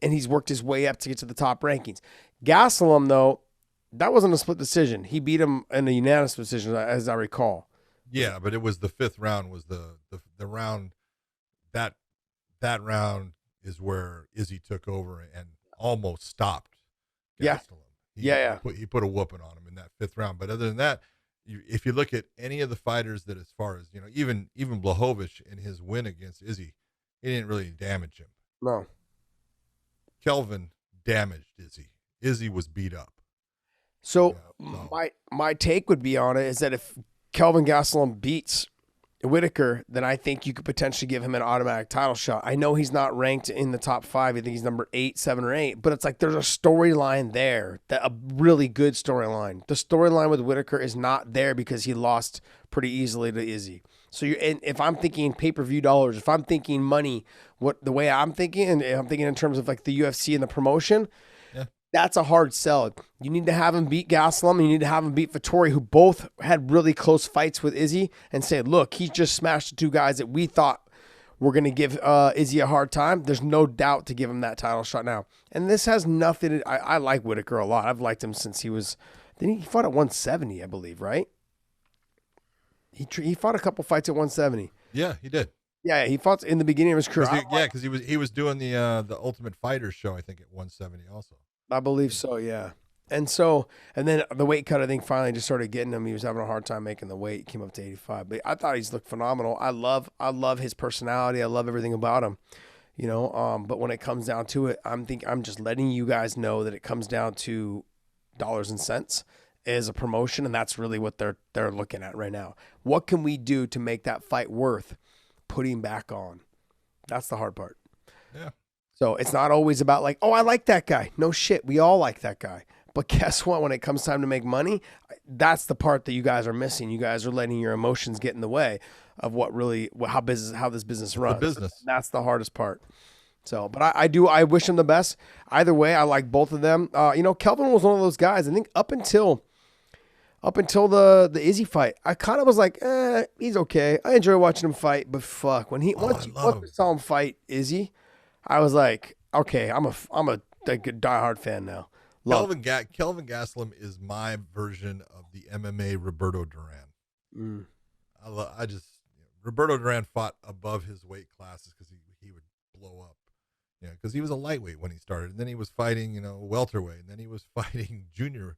And he's worked his way up to get to the top rankings. Gastelum, though, that wasn't a split decision. He beat him in a unanimous decision, as I recall. Yeah, but it was the 5th round was the round. That round is where Izzy took over and almost stopped Gastelum. Yeah. He put a whooping on him in that 5th round. But other than that, if you look at any of the fighters that, as far as, even Blachowicz in his win against Izzy, he didn't really damage him. No. Kelvin damaged Izzy. Izzy was beat up. So my take would be on it is that if Kelvin Gastelum beats Whitaker, then I think you could potentially give him an automatic title shot. I know he's not ranked in the top 5. I think he's number 8, 7, or 8. But it's like there's a storyline there, a really good storyline. The storyline with Whitaker is not there because he lost pretty easily to Izzy. So if I'm thinking pay-per-view dollars, if I'm thinking money, the way I'm thinking, and I'm thinking in terms of like the UFC and the promotion, that's a hard sell. You need to have him beat Gastelum, and you need to have him beat Vettori, who both had really close fights with Izzy, and say, look, he just smashed the 2 guys that we thought were going to give Izzy a hard time. There's no doubt to give him that title shot now. And this has nothing to, I like Whitaker a lot. I've liked him since he fought at 170, I believe, right? He fought a couple fights at 170. Yeah, he did. Yeah, he fought in the beginning of his career. Because he was doing the Ultimate Fighter show, I think, at 170 also. I believe so, yeah. And then the weight cut, I think, finally just started getting him. He was having a hard time making the weight. Came up to 85. But I thought he's looked phenomenal. I love his personality. I love everything about him. But when it comes down to it, I'm just letting you guys know that it comes down to dollars and cents as a promotion, and that's really what they're looking at right now. What can we do to make that fight worth putting back on? That's the hard part. Yeah. So it's not always about like, oh, I like that guy. No shit. We all like that guy. But guess what? When it comes time to make money, that's the part that you guys are missing. You guys are letting your emotions get in the way of how this business runs. The business. That's the hardest part. So, but I wish him the best. Either way, I like both of them. Kelvin was one of those guys. I think up until the Izzy fight, I kind of was like, he's okay. I enjoy watching him fight, but fuck, when once we saw him fight Izzy, I was like, okay, I'm a diehard fan now. Kelvin Gastelum is my version of the MMA Roberto Duran. Roberto Duran fought above his weight classes because he would blow up. Because he was a lightweight when he started, and then he was fighting, welterweight, and then he was fighting junior,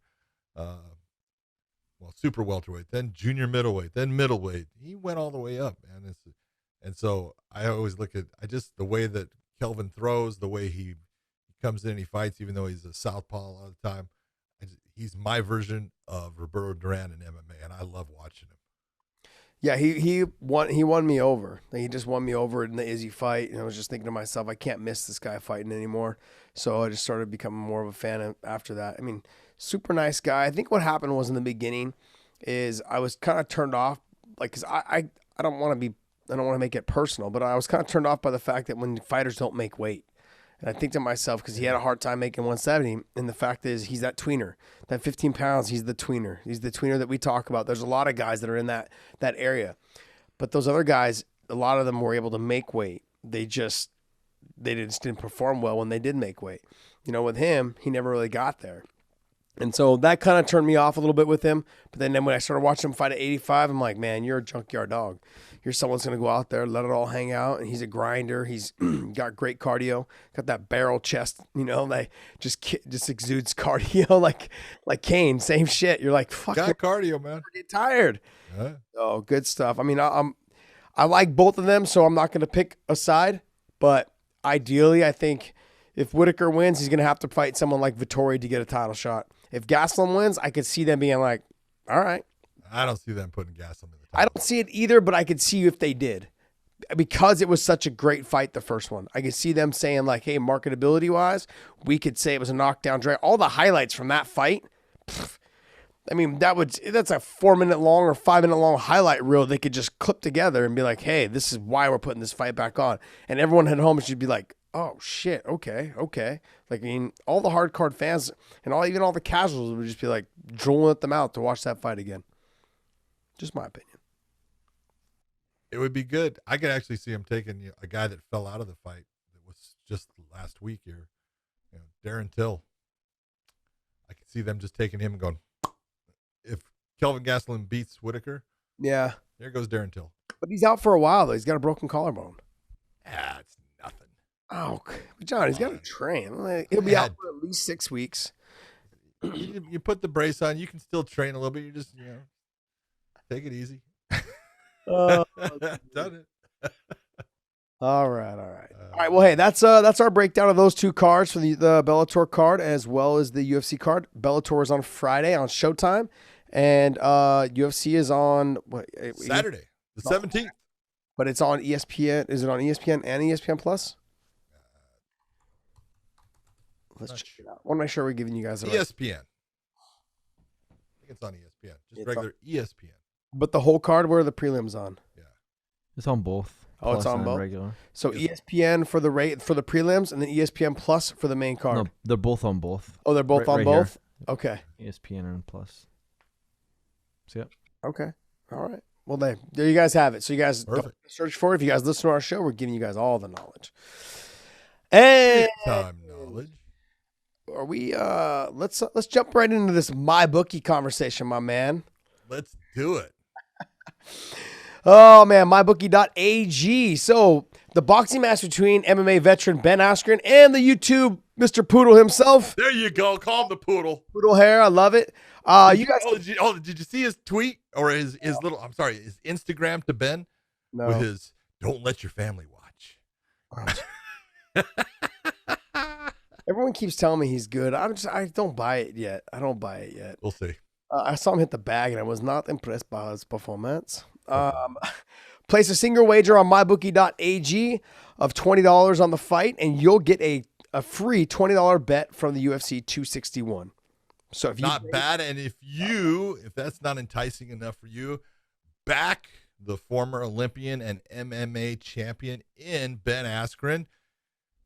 super welterweight, then junior middleweight, then middleweight. He went all the way up, man. And so I always look at the way that Kelvin throws, the way he comes in and he fights, even though he's a southpaw a lot of the time. He's my version of Roberto Duran in MMA, and I love watching him. Yeah, he won me over. He just won me over in the Izzy fight, and I was just thinking to myself, I can't miss this guy fighting anymore. So I just started becoming more of a fan after that. I mean, super nice guy. I think what happened was in the beginning is I was kind of turned off, like, because I don't want to make it personal, but I was kind of turned off by the fact that when fighters don't make weight. And I think to myself, because he had a hard time making 170, and the fact is he's that tweener. That 15 pounds, he's the tweener. He's the tweener that we talk about. There's a lot of guys that are in that area. But those other guys, a lot of them were able to make weight. They just didn't perform well when they did make weight. With him, he never really got there. And so that kind of turned me off a little bit with him. But then when I started watching him fight at 85, I'm like, man, you're a junkyard dog. You're someone's going to go out there, let it all hang out. And he's a grinder. He's got great cardio, got that barrel chest, like just exudes cardio like Kane. Same shit. You're like, fuck, Got cardio, man. get tired. Yeah. Oh, good stuff. I mean, I like both of them, so I'm not going to pick a side. But ideally, I think if Whitaker wins, he's going to have to fight someone like Vettori to get a title shot. If Gastelum wins, I could see them being like, all right. I don't see them putting Gastelum in the title. I don't see it either, but I could see if they did. Because it was such a great fight, the first one. I could see them saying like, hey, marketability-wise, we could say it was a knockdown drag. All the highlights from that fight, I mean, that's a 4-minute long or 5-minute long highlight reel they could just clip together and be like, hey, this is why we're putting this fight back on. And everyone at home should be like, oh, shit, okay. Like, I mean, all the hardcore fans and even all the casuals would just be like drooling at them out to watch that fight again. Just my opinion. It would be good. I could actually see him taking a guy that fell out of the fight that was just last week here, Darren Till. I could see them just taking him and going, if Kelvin Gastelum beats Whitaker, yeah, there goes Darren Till. But he's out for a while, though. He's got a broken collarbone. Ah, it's nothing. Oh, John, he's got to train. He'll be out for at least 6 weeks. You put the brace on, you can still train a little bit. You just, take it easy. Oh, Done it. All right. Well, hey, that's our breakdown of those two cards for the Bellator card as well as the UFC card. Bellator is on Friday on Showtime, and UFC is on Saturday, the 17th. But it's on ESPN. Is it on ESPN and ESPN Plus? Let's check it out. I want to make sure we're giving you guys the right. ESPN. I think it's on ESPN. Just regular ESPN. But the whole card, where are the prelims on? Yeah. It's on both. Oh, it's Plus on and both? Regular. So ESPN for the prelims and then ESPN Plus for the main card. No, they're both on both. Oh, they're both on right both? here. Okay. ESPN and Plus. So, yep. Okay. All right. Well, there you guys have it. So you guys don't search for it. If you guys listen to our show, we're giving you guys all the knowledge. And time knowledge. Are we let's jump right into this MyBookie conversation, my man. Let's do it. Oh man, MyBookie.ag. So the boxing match between MMA veteran Ben Askren and the YouTube Mr. Poodle himself. There you go. Call him the Poodle. Poodle hair, I love it. You guys. Did you see his tweet or his little? I'm sorry, his Instagram to Ben No. with his "Don't let your family watch." Everyone keeps telling me he's good. I don't buy it yet. We'll see. I saw him hit the bag and I was not impressed by his performance. Place a single wager on mybookie.ag of $20 on the fight, and you'll get a free $20 bet from the UFC 261. So if not bad, and if that's not enticing enough for you, back the former Olympian and MMA champion in Ben Askren,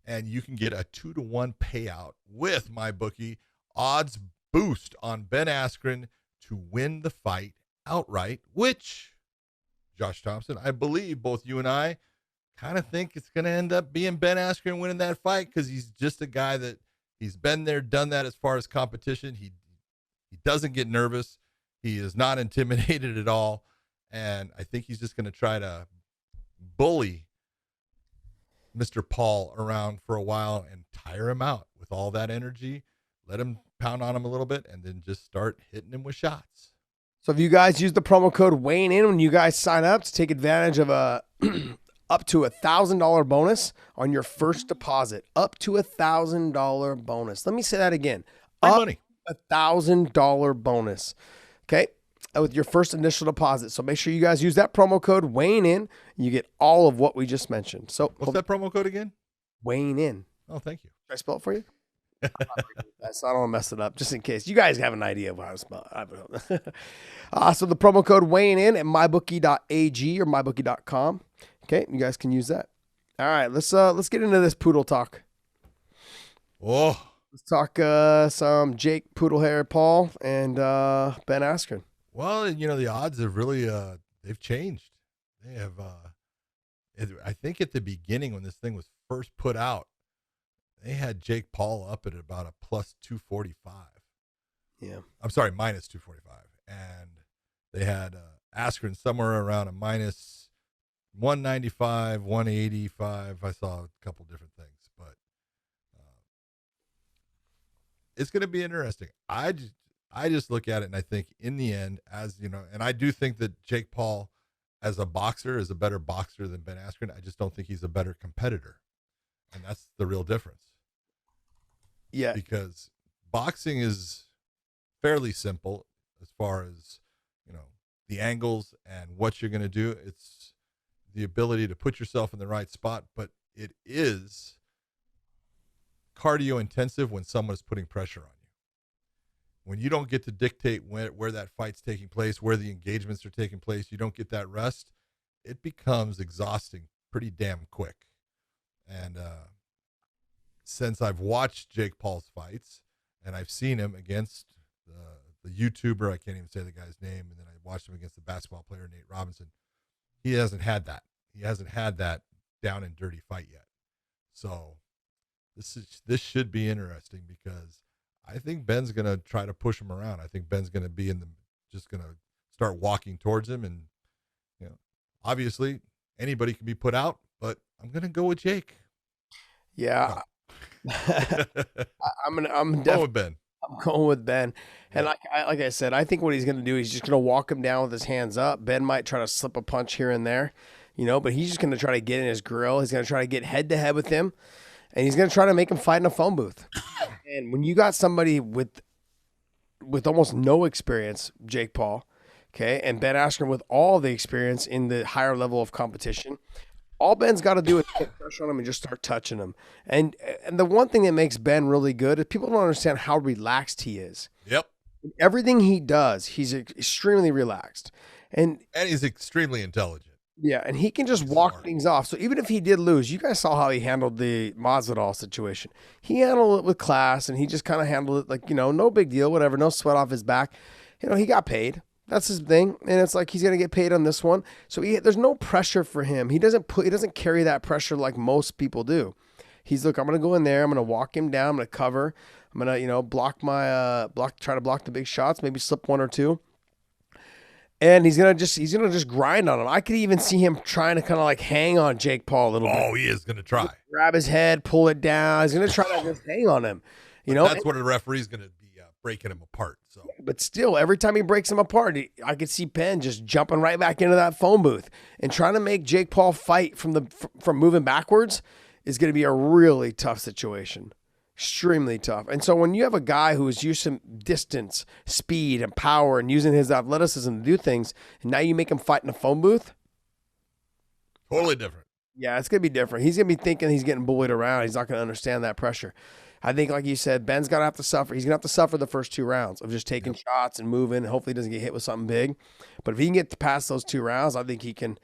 and you can get a 2-to-1 payout with MyBookie. Odds boost on Ben Askren to win the fight outright, which, Josh Thompson, I believe both you and I kind of think it's going to end up being Ben Askren winning that fight because he's just a guy that he's been there, done that as far as competition. He doesn't get nervous. He is not intimidated at all. And I think he's just going to try to bully Mr. Paul around for a while and tire him out with all that energy. Let him pound on him a little bit and then just start hitting him with shots. So if you guys use the promo code weighing in when you guys sign up to take advantage of a up to $1,000 bonus on your first deposit, up to $1,000 bonus. Let me say that again. Free Up money. $1,000 bonus. Okay. With your first initial deposit. So make sure you guys use that promo code weighing in. You get all of what we just mentioned. So what's that promo code again? Weighing in. Oh, thank you. Should I spell it for you? So I don't want to mess it up just in case. You guys have an idea of how to spell it. So the promo code weighing in at mybookie.ag or mybookie.com. Okay, you guys can use that. All right, let's get into this poodle talk. Oh. Let's talk some Jake Poodle Hair Paul and Ben Askren. Well, the odds have really they've changed. They have I think at the beginning when this thing was first put out, they had Jake Paul up at about a plus 245. Yeah. I'm sorry, minus 245. And they had Askren somewhere around a minus 195, 185. I saw a couple different things, but it's going to be interesting. I just look at it and I think in the end, as you know, and I do think that Jake Paul as a boxer is a better boxer than Ben Askren. I just don't think he's a better competitor. And that's the real difference. Yeah. Because boxing is fairly simple as far as, you know, the angles and what you're going to do. It's the ability to put yourself in the right spot, but it is cardio intensive when someone is putting pressure on you. When you don't get to dictate where that fight's taking place, where the engagements are taking place, you don't get that rest, it becomes exhausting pretty damn quick. And since I've watched Jake Paul's fights and I've seen him against the YouTuber, I can't even say the guy's name, and then I watched him against the basketball player, Nate Robinson, he hasn't had that. He hasn't had that down and dirty fight yet. So this should be interesting because I think Ben's going to try to push him around. I think Ben's going to be just going to start walking towards him. And, you know, obviously anybody can be put out, but I'm going to go with Jake. Yeah. I'm Go with Ben. I'm going with Ben. And like I said, I think what he's going to do, he's just going to walk him down with his hands up. Ben might try to slip a punch here and there, you know, but he's just going to try to get in his grill. He's going to try to get head to head with him, and he's going to try to make him fight in a phone booth. And when you got somebody with almost no experience, Jake Paul, okay, and Ben Askren with all the experience in the higher level of competition, all Ben's got to do is put pressure on him and just start touching him. And the one thing that makes Ben really good is people don't understand how relaxed he is. Yep. Everything he does, he's extremely relaxed. And he's extremely intelligent. Yeah, and he can just walk things off. So even if he did lose, you guys saw how he handled the Masvidal situation. He handled it with class, and he just kind of handled it like, you know, no big deal, whatever, no sweat off his back. You know, he got paid. That's his thing, and it's like he's gonna get paid on this one. So there's no pressure for him. He doesn't carry that pressure like most people do. He's I'm gonna go in there. I'm gonna walk him down. I'm gonna cover. I'm gonna try to block the big shots. Maybe slip one or two. And he's gonna just grind on him. I could even see him trying to kind of like hang on Jake Paul a little bit. Oh, he is gonna try. Grab his head, pull it down. He's gonna try to just hang on him. That's what a referee's gonna be breaking him apart. So, but still, every time he breaks him apart, I could see Ben just jumping right back into that phone booth and trying to make Jake Paul fight from moving backwards is going to be a really tough situation. Extremely tough. And so when you have a guy who is using distance, speed, and power and using his athleticism to do things, and now you make him fight in a phone booth, totally different. Yeah, it's going to be different. He's going to be thinking he's getting bullied around. He's not going to understand that pressure. I think, like you said, Ben's going to have to suffer. He's going to have to suffer the first 2 rounds of just taking shots and moving, and hopefully he doesn't get hit with something big. But if he can get past those 2 rounds, I think he'll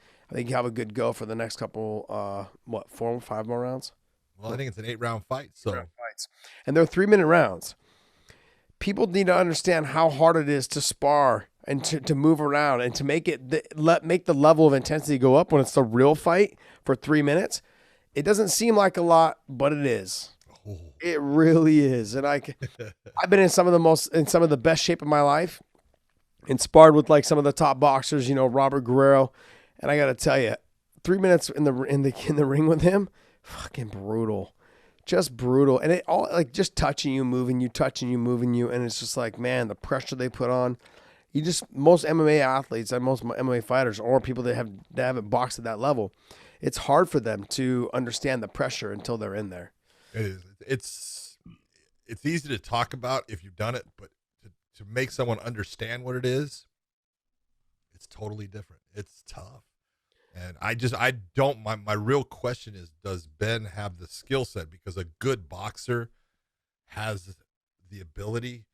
have a good go for the next couple, 4 or 5 more rounds? Well, I think it's an 8-round fight. So 8-round fights. And they're 3-minute rounds. People need to understand how hard it is to spar and to move around and to make the level of intensity go up when it's the real fight for 3 minutes. It doesn't seem like a lot, but it is. It really is. And I've been in some of the best shape of my life and sparred with like some of the top boxers, Robert Guerrero. And I got to tell you, 3 minutes in the ring with him, fucking brutal, just brutal. And it all like just touching you, moving you. And it's just like, man, the pressure they put on. Most MMA athletes and most MMA fighters or people that haven't boxed at that level, it's hard for them to understand the pressure until they're in there. It is. It's easy to talk about if you've done it, but to make someone understand what it is, it's totally different. It's tough. And my real question is, does Ben have the skill set? Because a good boxer has the ability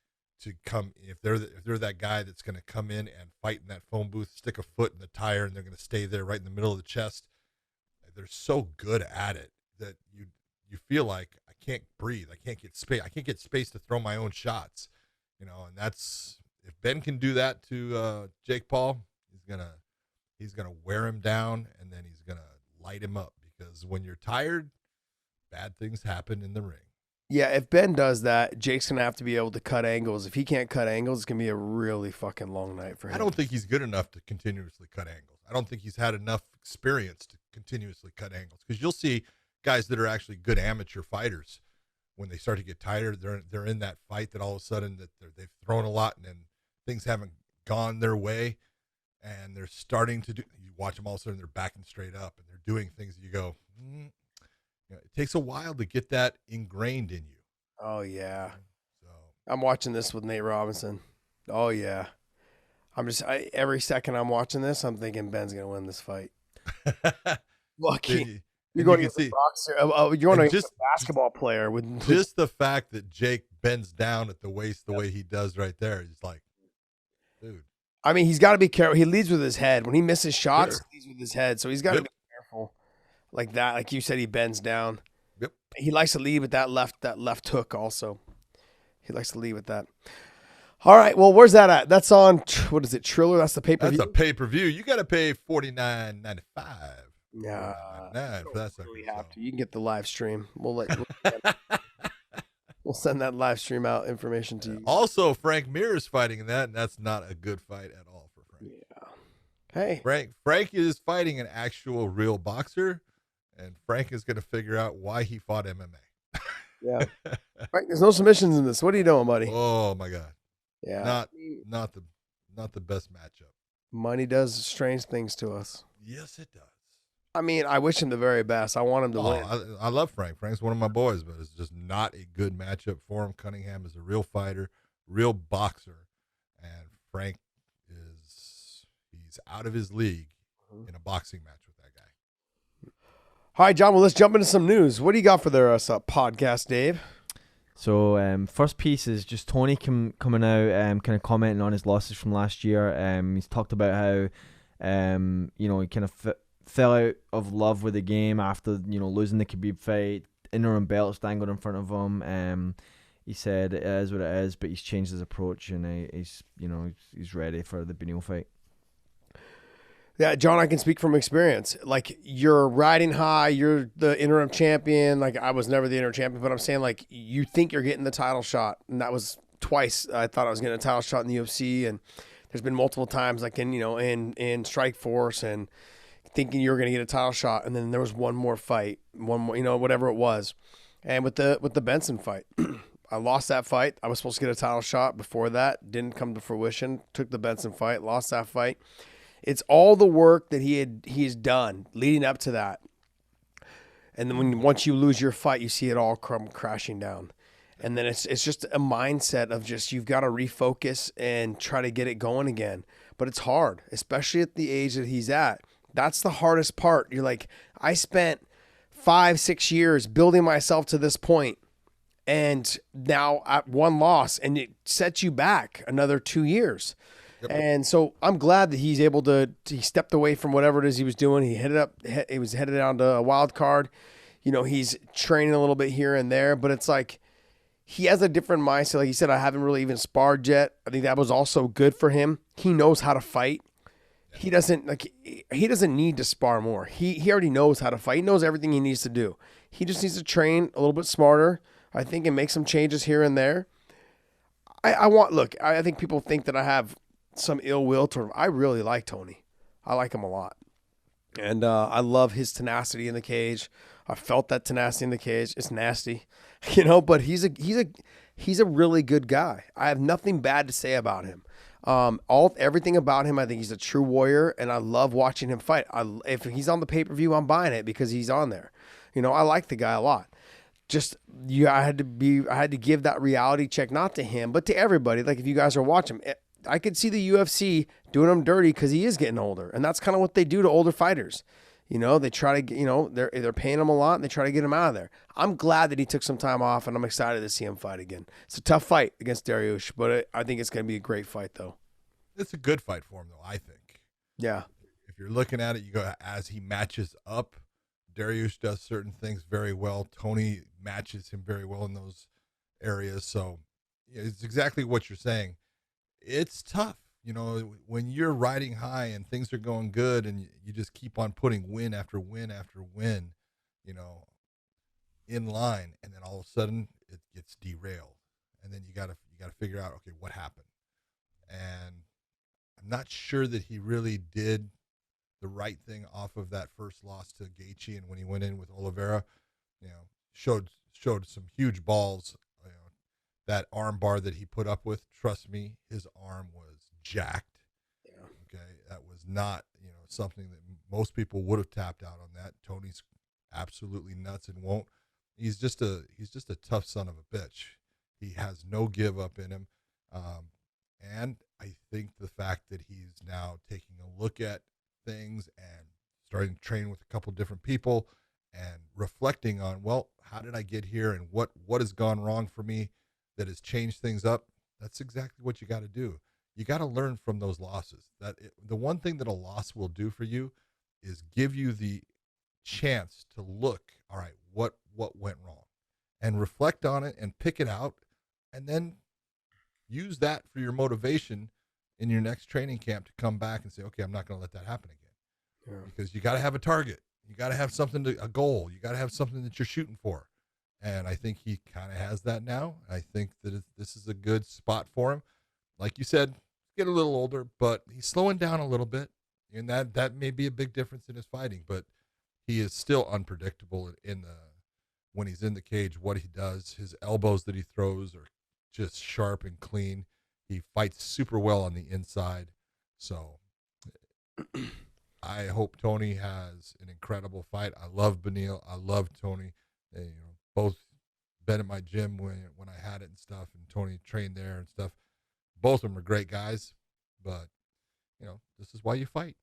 to come, if they're that guy that's going to come in and fight in that phone booth, stick a foot in the tire, and they're going to stay there right in the middle of the chest. They're so good at it that you feel like, I can't breathe. I can't get space. I can't get space to throw my own shots, and that's, if Ben can do that to Jake Paul, he's gonna wear him down, and then he's gonna light him up, because when you're tired, bad things happen in the ring. Yeah, if Ben does that, Jake's going to have to be able to cut angles. If he can't cut angles, it's going to be a really fucking long night for him. I don't think he's good enough to continuously cut angles. I don't think he's had enough experience to continuously cut angles, because you'll see guys that are actually good amateur fighters, when they start to get tired, they're in that fight that all of a sudden that they've thrown a lot and then things haven't gone their way, and they're starting to do. You watch them all of a sudden they're backing straight up and they're doing things that you go. It takes a while to get that ingrained in you. Oh yeah. So I'm watching this with Nate Robinson. Oh yeah. Every second I'm watching this, I'm thinking Ben's gonna win this fight. Lucky. You're going to see a boxer. You're going to a basketball player with just the fact that Jake bends down at the waist the way he does right there. He's like, dude. I mean, he's got to be careful. He leads with his head. When he misses shots, he leads with his head. So he's got to be careful. Like that, like you said, he bends down. Yep. He likes to lead with that left hook also. He likes to lead with that. All right. Well, where's that at? That's on, what is it, Triller? That's the pay-per-view? That's a pay-per-view. You got to pay $49.95. Yeah. For that really have to. You can get the live stream. We'll send that live stream out information to you. Also, Frank Mir is fighting in that, and that's not a good fight at all for Frank. Yeah. Hey. Frank is fighting an actual real boxer, and Frank is going to figure out why he fought MMA. Yeah. Frank, there's no submissions in this. What are you doing, buddy? Oh my God. Yeah. Not the best matchup. Money does strange things to us. Yes, it does. I mean, I wish him the very best. I want him to win. I love Frank. Frank's one of my boys, but it's just not a good matchup for him. Cunningham is a real fighter, real boxer, and Frank he's out of his league in a boxing match with that guy. All right, John, well, let's jump into some news. What do you got for their podcast, Dave? So first piece is just Tony coming out, kind of commenting on his losses from last year. He's talked about how, he kind of fell out of love with the game after losing the Khabib fight, interim belts dangled in front of him. He said it is what it is, but he's changed his approach and he's ready for the Beneil fight. Yeah, John, I can speak from experience. Like, you're riding high, you're the interim champion. Like, I was never the interim champion, but I'm saying, like, you think you're getting the title shot, and that was twice. I thought I was getting a title shot in the UFC, and there's been multiple times, like in Strikeforce, and thinking you were going to get a title shot, and then there was one more fight, one more, whatever it was. And with the Benson fight, I lost that fight. I was supposed to get a title shot before that, didn't come to fruition. Took the Benson fight, lost that fight. It's all the work that he's done leading up to that. And then once you lose your fight, you see it all come crashing down. And then it's just a mindset of just, you've got to refocus and try to get it going again. But it's hard, especially at the age that he's at. That's the hardest part. You're like, I spent 5-6 years building myself to this point, and now at one loss, and it sets you back another 2 years. Yep. And so I'm glad that he's able to, he stepped away from whatever it is he was doing. He was headed down to a wild card. He's training a little bit here and there, but it's like, he has a different mindset. Like he said, I haven't really even sparred yet. I think that was also good for him. He knows how to fight. He doesn't need to spar more. He already knows how to fight. He knows everything he needs to do. He just needs to train a little bit smarter, I think, and make some changes here and there. I think people think that I have some ill will to him. I really like Tony. I like him a lot. And I love his tenacity in the cage. I felt that tenacity in the cage. It's nasty, but he's a really good guy. I have nothing bad to say about him. Everything about him, I think he's a true warrior, and I love watching him fight. If he's on the pay-per-view, I'm buying it because he's on there. I like the guy a lot. I had to give that reality check, not to him, but to everybody. Like, if you guys are watching, I could see the UFC doing him dirty because he is getting older, and that's kind of what they do to older fighters. They try to, they're paying him a lot, and they try to get him out of there. I'm glad that he took some time off, and I'm excited to see him fight again. It's a tough fight against Dariush, but I think it's going to be a great fight, though. It's a good fight for him, though, I think. Yeah. If you're looking at it, you go, as he matches up, Dariush does certain things very well. Tony matches him very well in those areas. So it's exactly what you're saying. It's tough. When you're riding high and things are going good and you just keep on putting win after win after win, in line, and then all of a sudden it gets derailed, and then you gotta figure out, okay, what happened. And I'm not sure that he really did the right thing off of that first loss to Gaethje, and when he went in with Oliveira, showed some huge balls. That arm bar that he put up with, trust me, his arm was jacked. Yeah. Okay, that was not something that most people would have tapped out on that. Tony's absolutely nuts and won't. He's just a tough son of a bitch. He has no give up in him, and I think the fact that he's now taking a look at things and starting to train with a couple different people and reflecting on, well, how did I get here and what has gone wrong for me that has changed things up. That's exactly what you got to do. You got to learn from those losses. The one thing that a loss will do for you is give you the chance to look, all right, what went wrong, and reflect on it and pick it out, and then use that for your motivation in your next training camp to come back and say, okay, I'm not going to let that happen again. Yeah. Because you got to have a target. You got to have a goal. You got to have something that you're shooting for. And I think he kind of has that now. I think that this is a good spot for him. Like you said, get a little older, but he's slowing down a little bit. And that may be a big difference in his fighting, but he is still unpredictable when he's in the cage, what he does. His elbows that he throws are just sharp and clean. He fights super well on the inside. So I hope Tony has an incredible fight. I love Beneil. I love Tony. Both been at my gym when I had it and stuff, and Tony trained there and stuff. Both of them are great guys, but this is why you fight.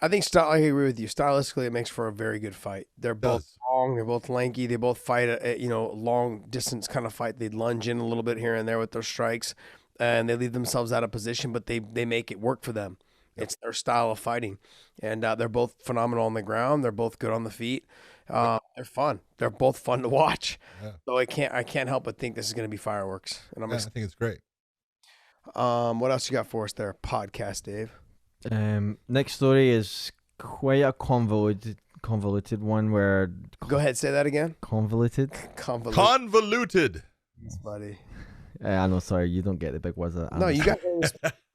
I think I agree with you. Stylistically, it makes for a very good fight. They're both long, they're both lanky. They both fight a long distance kind of fight. They lunge in a little bit here and there with their strikes, and they leave themselves out of position, but they make it work for them. Yep. It's their style of fighting, and they're both phenomenal on the ground. They're both good on the feet. They're fun. They're both fun to watch. Yeah. So I can't help but think this is going to be fireworks. And I think it's great. What else you got for us there? Podcast, Dave. Next story is quite a convoluted one where. Go ahead, say that again. Convoluted. Yes, buddy. I know. Sorry, you don't get the big words. No, you got.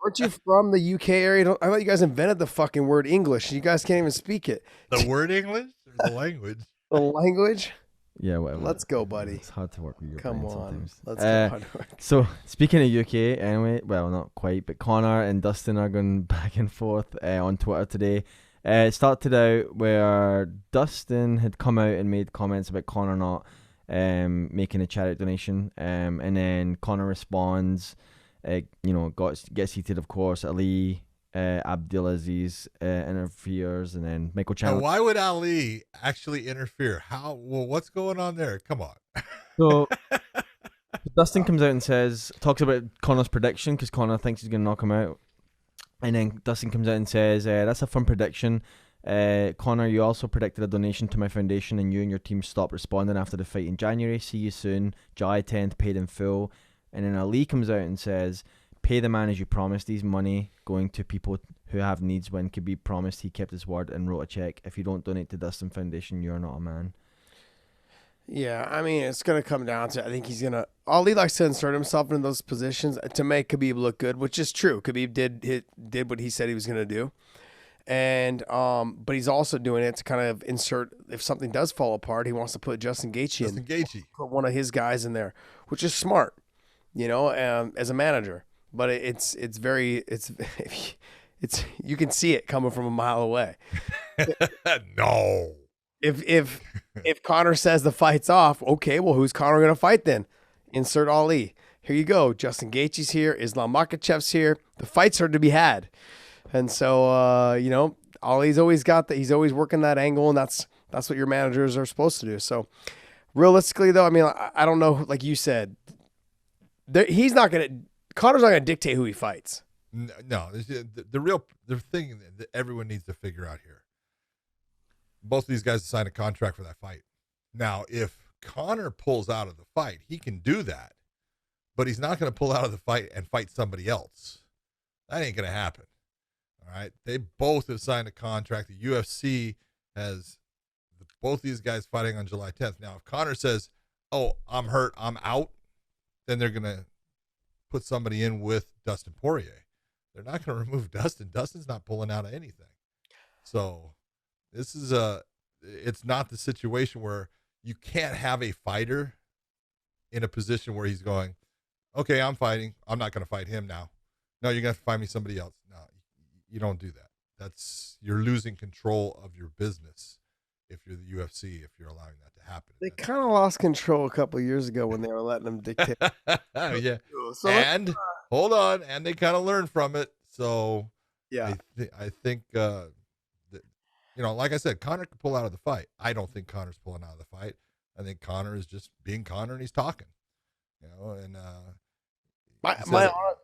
Aren't you from the UK area? I thought you guys invented the fucking word English. You guys can't even speak it. The word English or the language? The language? Yeah, whatever. Let's go, buddy. It's hard to work with your Come brain on. sometimes. Let's go. So, speaking of UK, anyway, well, not quite, but Conor and Dustin are going back and forth on Twitter today. It started out where Dustin had come out and made comments about Conor not making a charity donation, and then Conor responds, gets heated, of course. Ali Abdulaziz interferes, and then Michael Chandler. Now, why would Ali actually interfere? What's going on there? Come on. So Dustin comes out and talks about Conor's prediction, because Conor thinks he's going to knock him out. And then Dustin comes out and says, that's a fun prediction. Conor, you also predicted a donation to my foundation, and you and your team stopped responding after the fight in January. See you soon. July 10th, paid in full. And then Ali comes out and says, pay the man as you promised. These money going to people who have needs. When Khabib promised, he kept his word and wrote a check. If you don't donate to Dustin Foundation, you're not a man. Yeah, I mean, it's going to come down to, I think Ali likes to insert himself in those positions to make Khabib look good, which is true. Khabib did what he said he was going to do. And, but he's also doing it to kind of insert, if something does fall apart, he wants to put Justin Gaethje put one of his guys in there, which is smart, as a manager. But it's you can see it coming from a mile away. No. If Conor says the fight's off, okay, well, who's Conor going to fight then? Insert Ali. Here you go. Justin Gaethje's here. Islam Makhachev's here. The fights are to be had. And so, Ali's always got that. He's always working that angle, and that's what your managers are supposed to do. So realistically, though, I mean, I don't know. Like you said, Conor's not going to dictate who he fights. No, the thing that everyone needs to figure out here. Both of these guys signed a contract for that fight. Now, if Conor pulls out of the fight, he can do that, but he's not going to pull out of the fight and fight somebody else. That ain't going to happen. All right. They both have signed a contract. The UFC has both these guys fighting on July 10th. Now, if Conor says, oh, I'm hurt, I'm out, then they're going to put somebody in with Dustin Poirier. They're not going to remove Dustin. Dustin's not pulling out of anything. So this is it's not the situation where you can't have a fighter in a position where he's going, okay, I'm fighting. I'm not going to fight him now. No, you're going to find me somebody else. No, you don't do that. You're losing control of your business if you're the UFC, if you're allowing that to happen. They kind of lost control a couple of years ago when they were letting them dictate. Yeah. So and hold on, and they kind of learned from it. So yeah, I think that, like I said, Conor could pull out of the fight. I don't think Conor's pulling out of the fight. I think Conor is just being Conor and he's talking. And my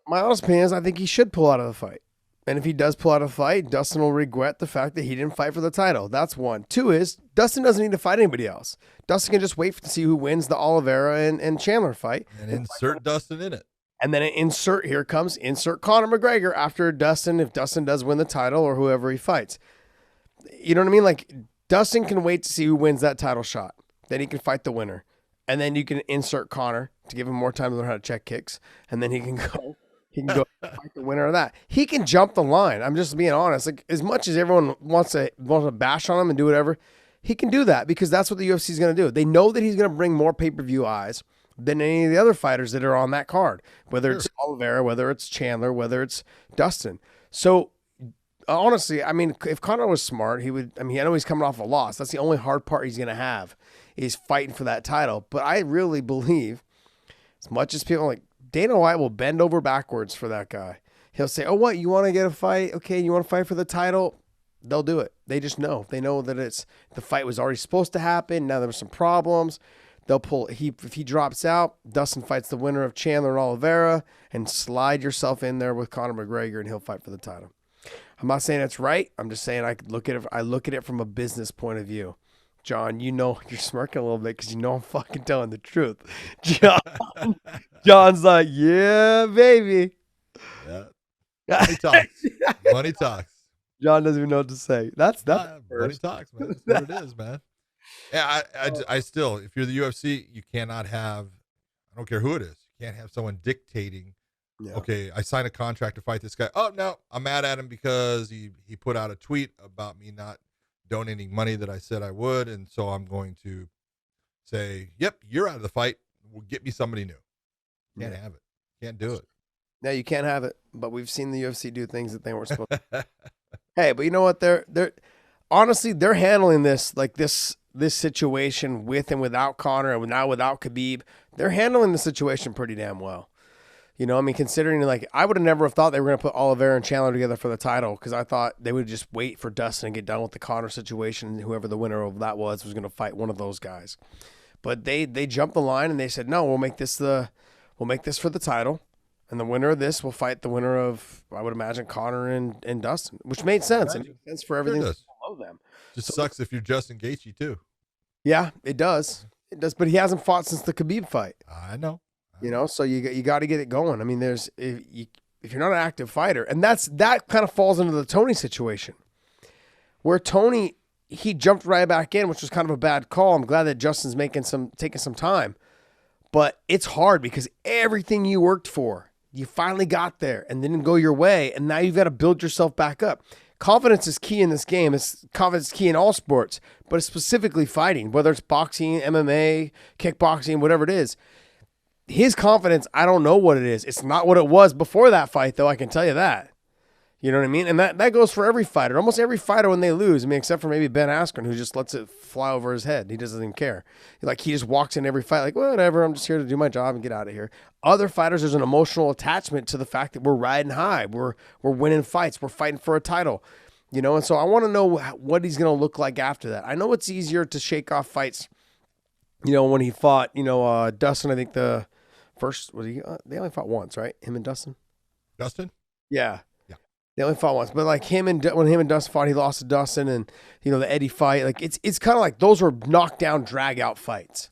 honest opinion is I think he should pull out of the fight. And if he does pull out of the fight, Dustin will regret the fact that he didn't fight for the title. That's one. Two is Dustin doesn't need to fight anybody else. Dustin can just wait to see who wins the Oliveira and Chandler fight. And insert Dustin in it. And then insert Conor McGregor after Dustin, if Dustin does win the title or whoever he fights. You know what I mean? Like, Dustin can wait to see who wins that title shot. Then he can fight the winner. And then you can insert Conor to give him more time to learn how to check kicks. And then he can go fight the winner of that. He can jump the line. I'm just being honest. Like, as much as everyone wants to bash on him and do whatever, he can do that because that's what the UFC is going to do. They know that he's going to bring more pay-per-view eyes than any of the other fighters that are on that card, whether it's Oliveira, whether it's Chandler, whether it's Dustin. So, honestly, I mean, if Conor was smart, he would. I mean, I know he's coming off a loss. That's the only hard part he's going to have is fighting for that title. But I really believe, as much as people like Dana White will bend over backwards for that guy. He'll say, "Oh, what? You want to get a fight? Okay, you want to fight for the title?" They'll do it. They just know. They know that the fight was already supposed to happen. Now there were some problems. They'll pull. If he drops out, Dustin fights the winner of Chandler and Oliveira, and slide yourself in there with Conor McGregor, and he'll fight for the title. I'm not saying it's right. I'm just saying I look at it from a business point of view. John, you're smirking a little bit because you know I'm fucking telling the truth. John's like, yeah, baby. Yeah. Money talks. Money talks. John doesn't even know what to say. That's money talks, man. That's what it is, man. Yeah, I still, if you're the UFC, you cannot have, I don't care who it is, you can't have someone dictating, okay, I signed a contract to fight this guy. Oh, no, I'm mad at him because he put out a tweet about me not donating money that I said I would, and so I'm going to say, yep, you're out of the fight. We'll get me somebody new. Can't have it. Can't do it. No, you can't have it, but we've seen the UFC do things that they weren't supposed to. Hey, but you know what? They're honestly, they're handling this like this situation with and without Conor and now without Khabib. They're handling the situation pretty damn well. You know, I mean, considering like I would have never thought they were going to put Oliveira and Chandler together for the title because I thought they would just wait for Dustin and get done with the Conor situation and whoever the winner of that was going to fight one of those guys. But they jumped the line and they said, no, we'll make this for the title. And the winner of this will fight the winner of, I would imagine, Conor and Dustin, which made sense. It made sense for everything below them. Just sucks if you're Justin Gaethje too. Yeah, it does. It does, but he hasn't fought since the Khabib fight. I know. You know, so you got to get it going. I mean, if you're not an active fighter, and that kind of falls into the Tony situation, where Tony he jumped right back in, which was kind of a bad call. I'm glad that Justin's taking some time, but it's hard because everything you worked for. You finally got there and didn't go your way, and now you've got to build yourself back up. Confidence is key in this game. Confidence is key in all sports, but it's specifically fighting, whether it's boxing, MMA, kickboxing, whatever it is. His confidence, I don't know what it is. It's not what it was before that fight, though, I can tell you that. You know what I mean? And that goes for every fighter. Almost every fighter when they lose. I mean, except for maybe Ben Askren, who just lets it fly over his head. He doesn't even care. He just walks in every fight like, whatever, I'm just here to do my job and get out of here. Other fighters, there's an emotional attachment to the fact that we're riding high. We're winning fights. We're fighting for a title. You know, and so I want to know what he's going to look like after that. I know it's easier to shake off fights, you know, when he fought, you know, Dustin, I think the first, they only fought once, right? Him and Dustin? Dustin? Yeah. They only fought once, but like when him and Dustin fought, he lost to Dustin, and you know the Eddie fight. Like it's kind of like those were knockdown, drag out fights.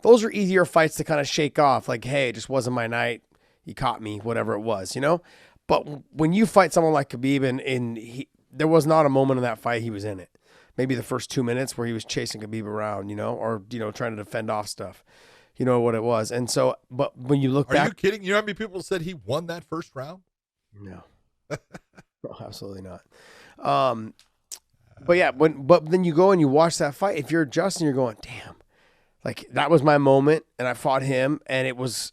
Those are easier fights to kind of shake off. Like, hey, it just wasn't my night. He caught me, whatever it was, you know. But when you fight someone like Khabib, and there was not a moment in that fight he was in it. Maybe the first 2 minutes where he was chasing Khabib around, you know, or you know trying to defend off stuff. you know what it was. And so, but when you look back, Are you kidding? You know how many people said he won that first round? no, no, absolutely not. But yeah, but then you go and you watch that fight. If you're Justin, you're going, damn, like that was my moment, and I fought him, and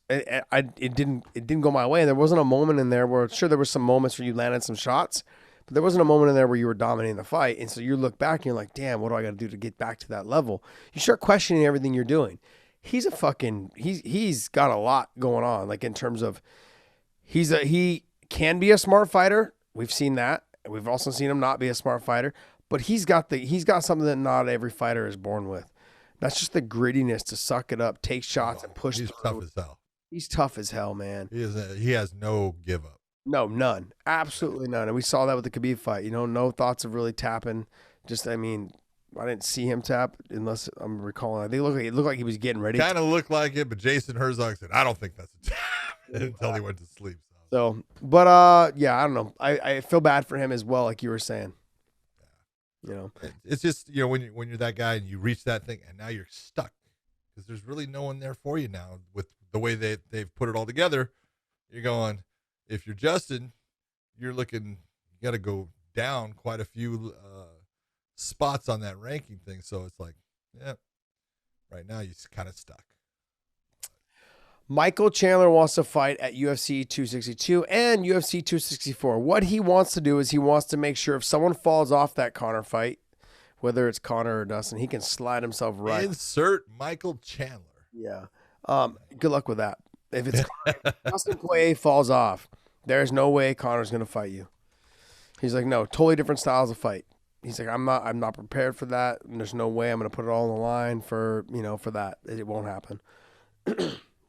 it didn't go my way. And there wasn't a moment in there where, sure, there were some moments where you landed some shots, but there wasn't a moment in there where you were dominating the fight. And so you look back and you're like, damn, what do I got to do to get back to that level? You start questioning everything you're doing. He's got a lot going on, like in terms of he can be a smart fighter. We've seen that. We've also seen him not be a smart fighter, but he's got something that not every fighter is born with. That's just the grittiness to suck it up, take shots, and push. He's tough as hell. He's tough as hell, man. He has no give up. No, none. Absolutely none. And we saw that with the Khabib fight. No thoughts of really tapping. I didn't see him tap unless I'm recalling. It looked like he was getting ready. Kind of looked like it, but Jason Herzog said, I don't think that's a tap until he went to sleep. But yeah, I don't know. I feel bad for him as well, like you were saying. It's just, when you're that guy and you reach that thing and now you're stuck because there's really no one there for you now with the way they've put it all together. You're going, if you're Justin, you got to go down quite a few spots on that ranking thing. So it's like, yeah, right now you're kind of stuck. Michael Chandler wants to fight at UFC 262 and UFC 264. What he wants to do is he wants to make sure if someone falls off that Conor fight, whether it's Conor or Dustin, he can slide himself right. Insert Michael Chandler. Yeah. Good luck with that. If it's Dustin Poirier falls off, there's no way Conor's going to fight you. He's like, no, totally different styles of fight. He's like, I'm not prepared for that. And there's no way I'm going to put it all on the line for that. It won't happen.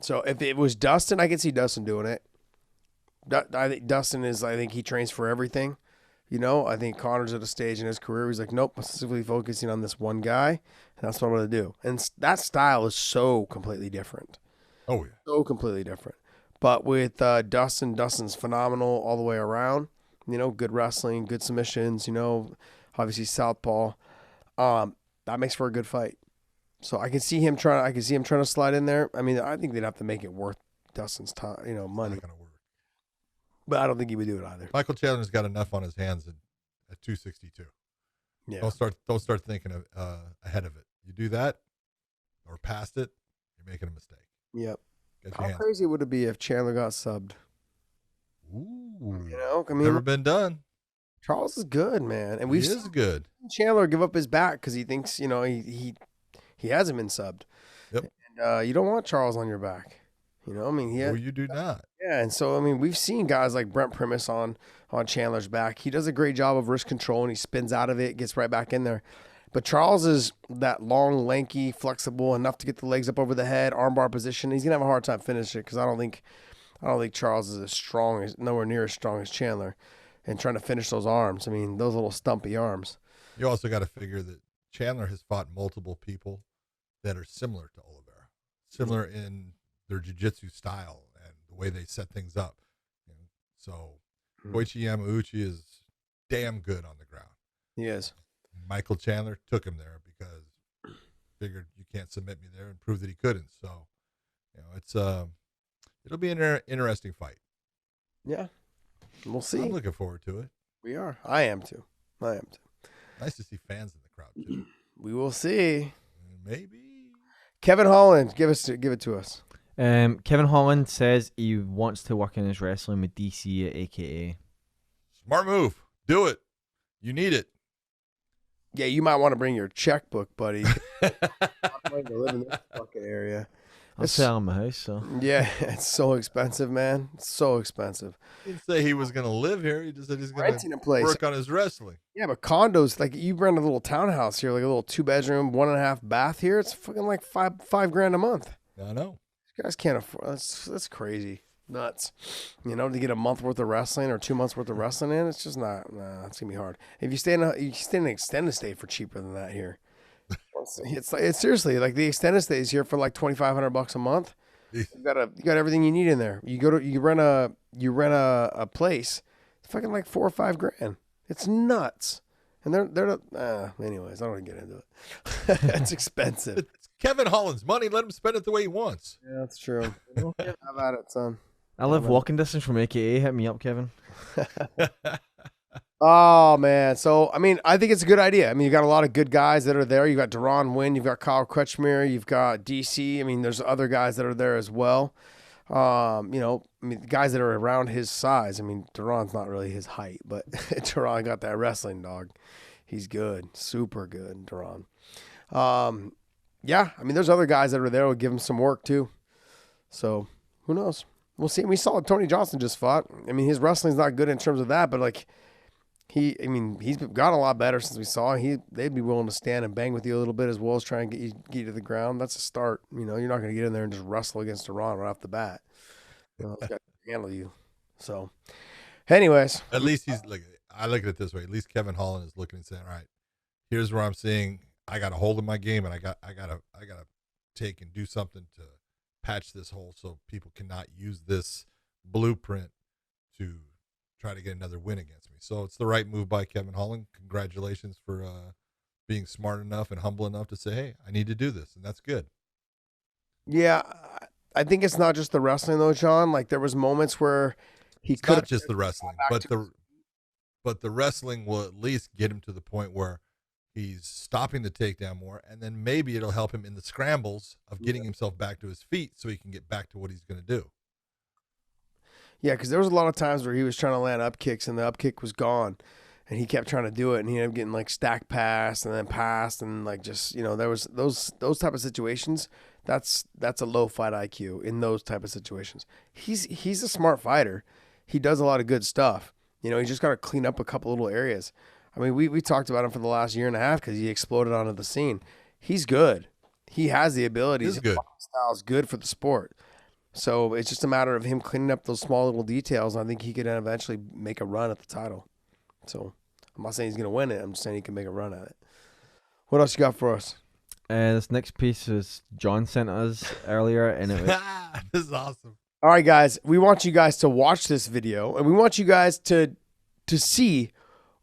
So if it was Dustin, I could see Dustin doing it. I think Dustin I think he trains for everything. I think Conor's at a stage in his career where he's like, nope, I'm specifically focusing on this one guy, and that's what I'm going to do. And that style is so completely different. Oh, yeah. So completely different. But with Dustin's phenomenal all the way around. Good wrestling, good submissions, obviously southpaw. That makes for a good fight. So I can see him trying to slide in there. I mean, I think they'd have to make it worth Dustin's time, money. It's not gonna work. But I don't think he would do it either. Michael Chandler's got enough on his hands at 262. Yeah. Don't start thinking ahead of it. You do that or past it, you're making a mistake. Yep. How crazy would it be if Chandler got subbed? Ooh. Never been done. Charles is good, man, and he is good. Chandler give up his back because he thinks he hasn't been subbed. Yep. And you don't want Charles on your back. You do not. Yeah, and so we've seen guys like Brent Primus on Chandler's back. He does a great job of wrist control, and he spins out of it, gets right back in there. But Charles is that long, lanky, flexible, enough to get the legs up over the head, armbar position. He's gonna have a hard time finishing it because I don't think Charles is nowhere near as strong as Chandler, and trying to finish those arms. Those little stumpy arms. You also got to figure that Chandler has fought multiple people that are similar to Oliveira, similar in their jiu-jitsu style and the way they set things up. So Koichi Yamauchi is damn good on the ground. He is. Michael Chandler took him there because figured you can't submit me there and prove that he couldn't. So, it's it'll be an interesting fight. Yeah, we'll see. I'm looking forward to it. We are. I am too. Nice to see fans in the crowd too. We will see. Maybe. Kevin Holland, give it to us. Kevin Holland says he wants to work in his wrestling with DC at AKA. Smart move. Do it. You need it. Yeah, you might want to bring your checkbook, buddy. I'm going to live in this fucking area. I'm selling my house, so. Yeah, it's so expensive, man. It's so expensive. He didn't say he was going to live here. He just said he's going to work on his wrestling. Yeah, but condos, like you rent a little townhouse here, like a little 2-bedroom, 1.5 bath here. It's fucking like $5,000 a month. I know. These guys can't afford. That's crazy. Nuts. To get a month worth of wrestling or 2 months worth of wrestling in, it's just not. Nah, it's gonna be hard. If you stay in an extended stay for cheaper than that here. It's seriously like the extended stays here for like $2,500 a month. You got everything you need in there. You rent a place. It's fucking like $4,000 or $5,000. It's nuts. And they're anyways. I don't want to get into it. It's expensive. It's Kevin Holland's money. Let him spend it the way he wants. Yeah, that's true. Have at it, son. I live walking distance from AKA. Hit me up, Kevin. Oh, man. So, I mean, I think it's a good idea. I mean, you got a lot of good guys that are there. You got Deron Wynn. You've got Kyle Kretschmer. You've got DC. I mean, there's other guys that are there as well. You know, I mean, guys that are around his size. I mean, Deron's not really his height, but Deron got that wrestling dog. He's good. Super good, Deron. Yeah, I mean, there's other guys that are there who will give him some work, too. So, who knows? We'll see. We saw Tony Johnson just fought. I mean, his wrestling's not good in terms of that, but, like, he's got a lot better since we saw him. They'd be willing to stand and bang with you a little bit as well as try and get you to the ground. That's a start. You know, you're not going to get in there and just wrestle against Iran right off the bat. You know, it's got to handle you. So, anyways. At least I look at it this way. At least Kevin Holland is looking and saying, all right, here's where I'm seeing I got a hold of my game, and I gotta take and do something to patch this hole so people cannot use this blueprint to try to get another win against me. So it's the right move by Kevin Holland. Congratulations for being smart enough and humble enough to say, hey, I need to do this, and that's good. Yeah, I think it's not just the wrestling though, John. Like there was moments where he could not just the wrestling, but the wrestling will at least get him to the point where he's stopping the takedown more, and then maybe it'll help him in the scrambles of getting himself back to his feet so he can get back to what he's going to do. Yeah, because there was a lot of times where he was trying to land up kicks and the up kick was gone, and he kept trying to do it, and he ended up getting like stack pass and then passed, and like just there was those type of situations. That's a low fight IQ in those type of situations. He's a smart fighter. He does a lot of good stuff. He's just got to clean up a couple little areas. I mean, we talked about him for the last year and a half because he exploded onto the scene. He's good. He has the abilities. He's good. His style is good for the sport. So it's just a matter of him cleaning up those small little details. And I think he could eventually make a run at the title. So I'm not saying he's going to win it. I'm just saying he can make a run at it. What else you got for us? This next piece is John sent us earlier, and it was this is awesome. All right, guys. We want you guys to watch this video, and we want you guys to see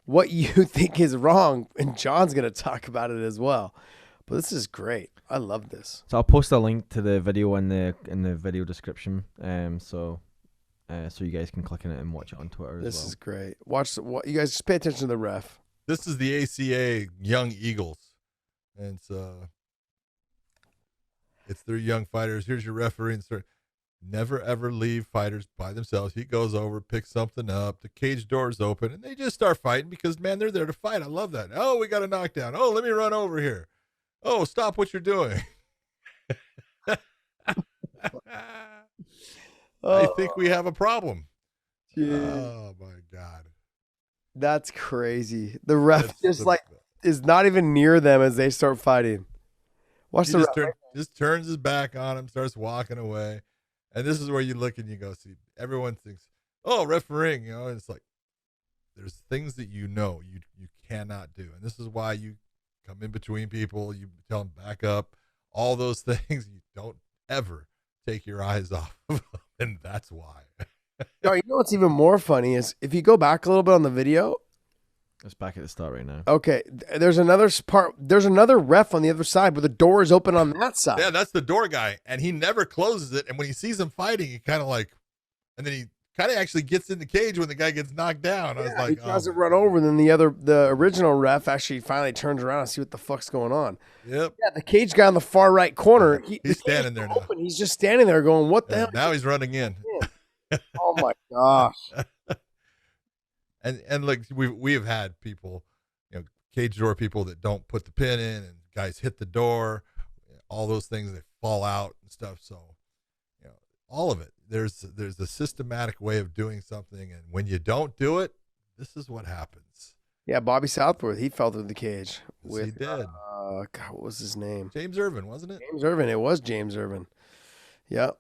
what you think is wrong, and John's going to talk about it as well. But this is great. I love this. So I'll post a link to the video in the video description, so you guys can click on it and watch it on Twitter as well. This is great. You guys just pay attention to the ref. This is the ACA Young Eagles, and it's their young fighters. Here's your referee. And never ever leave fighters by themselves. He goes over, picks something up. The cage door's open, and they just start fighting because, man, they're there to fight. I love that. Oh, we got a knockdown. Oh, let me run over here. Oh, stop what you're doing. I think we have a problem. Oh, my God. That's crazy. The ref is not even near them as they start fighting. Watch the ref. Just turns his back on him, starts walking away. And this is where you look and you go, see, everyone thinks, oh, refereeing, it's like, there's things that you cannot do. And this is why you come in between people, you tell them back up, all those things. You don't ever take your eyes off of them, and that's why. You know what's even more funny is if you go back a little bit on the video. It's back at the start right now. Okay, there's another part. There's another ref on the other side, but the door is open on that side. Yeah, that's the door guy, and he never closes it. And when he sees him fighting, he kind of and then he kind of actually gets in the cage when the guy gets knocked down. I was like, he tries to run over, and then the original ref actually finally turns around and see what the fuck's going on. Yep. Yeah, the cage guy on the far right corner. He's standing there now. He's just standing there going, "What the hell?" Now he's running in. Oh my gosh. And like we have had people, cage door people that don't put the pin in, and guys hit the door, all those things, they fall out and stuff. So, all of it. There's a systematic way of doing something, and when you don't do it, this is what happens. Yeah, Bobby Southworth, he fell through the cage. Yes, he did. God, what was his name? James Irvin, wasn't it? James Irvin. It was James Irvin. Yep.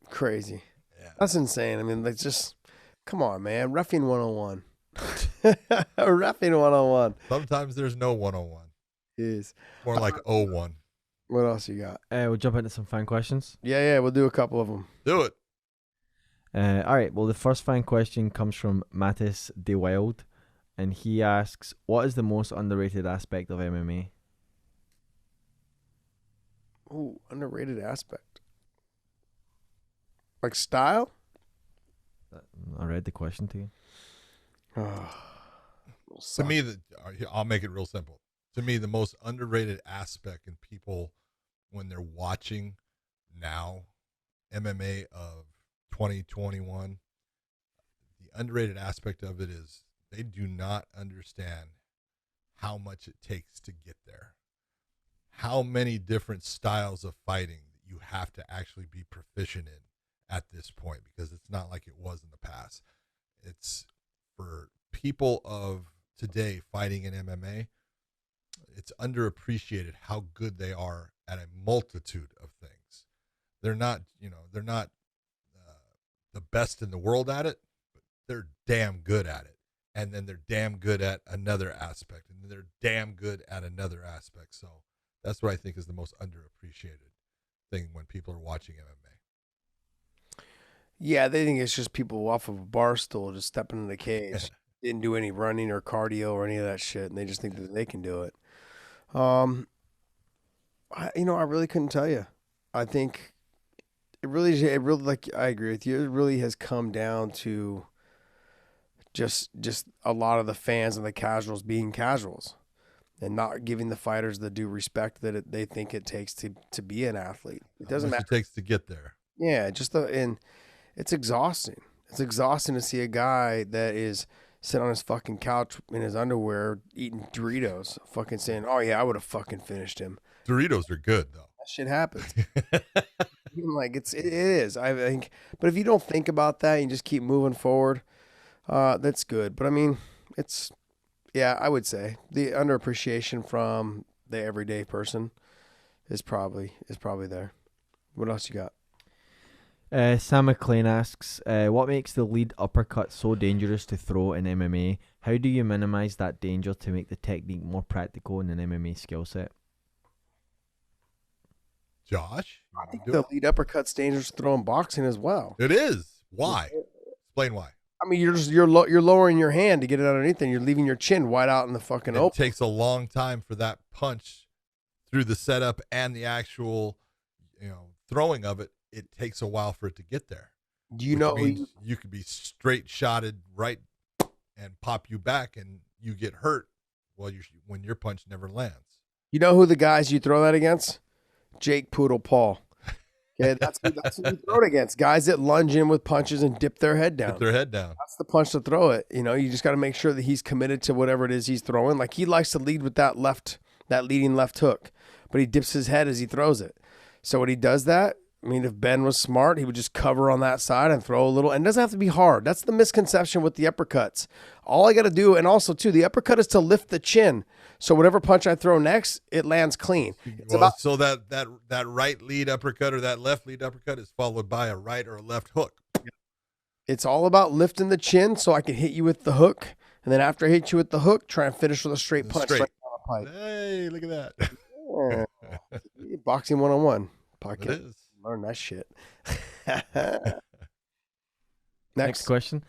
Crazy. Yeah. That's insane. I mean, just come on, man. Reffing 101. Reffing 101. Sometimes there's no 101. It is. More like 01. What else you got? We'll jump into some fan questions. Yeah, we'll do a couple of them. Do it. All right. Well, the first fan question comes from Mattis De Wild, and he asks, "What is the most underrated aspect of MMA?" Ooh, underrated aspect. Like style? I read the question to you. To me, I'll make it real simple. To me, the most underrated aspect in people when they're watching now MMA of 2021, the underrated aspect of it is they do not understand how much it takes to get there. How many different styles of fighting that you have to actually be proficient in at this point, because it's not like it was in the past. It's for people of today fighting in MMA, it's underappreciated how good they are at a multitude of things. They're not the best in the world at it, but they're damn good at it. And then they're damn good at another aspect, and they're damn good at another aspect. So that's what I think is the most underappreciated thing when people are watching MMA. Yeah, they think it's just people off of a bar stool just stepping in the cage. Didn't do any running or cardio or any of that shit, and they just think that they can do it. I really couldn't tell you. I think it really, like I agree with you. It really has come down to just a lot of the fans and the casuals being casuals, and not giving the fighters the due respect that they think it takes to be an athlete. It doesn't matter. It takes to get there. Yeah, and it's exhausting. It's exhausting to see a guy that is sitting on his fucking couch in his underwear eating Doritos, fucking saying, "Oh yeah, I would have fucking finished him." Doritos are good though. That shit happens. Like it is. I think, but if you don't think about that, and you just keep moving forward, that's good. But I mean, I would say the underappreciation from the everyday person is probably there. What else you got? Sam McLean asks, what makes the lead uppercut so dangerous to throw in MMA? How do you minimize that danger to make the technique more practical in an MMA skill set? Josh? I think the lead uppercut's dangerous to throw in boxing as well. It is. Why? Explain why. I mean, you're lowering your hand to get it underneath, and you're leaving your chin wide out in the fucking open. It takes a long time for that punch through the setup and the actual, throwing of it. It takes a while for it to get there. Do you know you could be straight shotted right and pop you back, and you get hurt when your punch never lands. You know who the guys you throw that against? Jake Poodle Paul. Okay, that's who you throw it against. Guys that lunge in with punches and dip their head down. That's the punch to throw it. You just got to make sure that he's committed to whatever it is he's throwing. Like he likes to lead with that leading left hook, but he dips his head as he throws it. So when he does that, I mean, if Ben was smart, he would just cover on that side and throw a little. And it doesn't have to be hard. That's the misconception with the uppercuts. All I got to do, and also, too, the uppercut is to lift the chin. So whatever punch I throw next, it lands clean. So that right lead uppercut or that left lead uppercut is followed by a right or a left hook. It's all about lifting the chin so I can hit you with the hook. And then after I hit you with the hook, try and finish with a straight punch. Right down the pipe. Hey, look at that. Boxing 101 podcast. It is. Learn that shit. Next question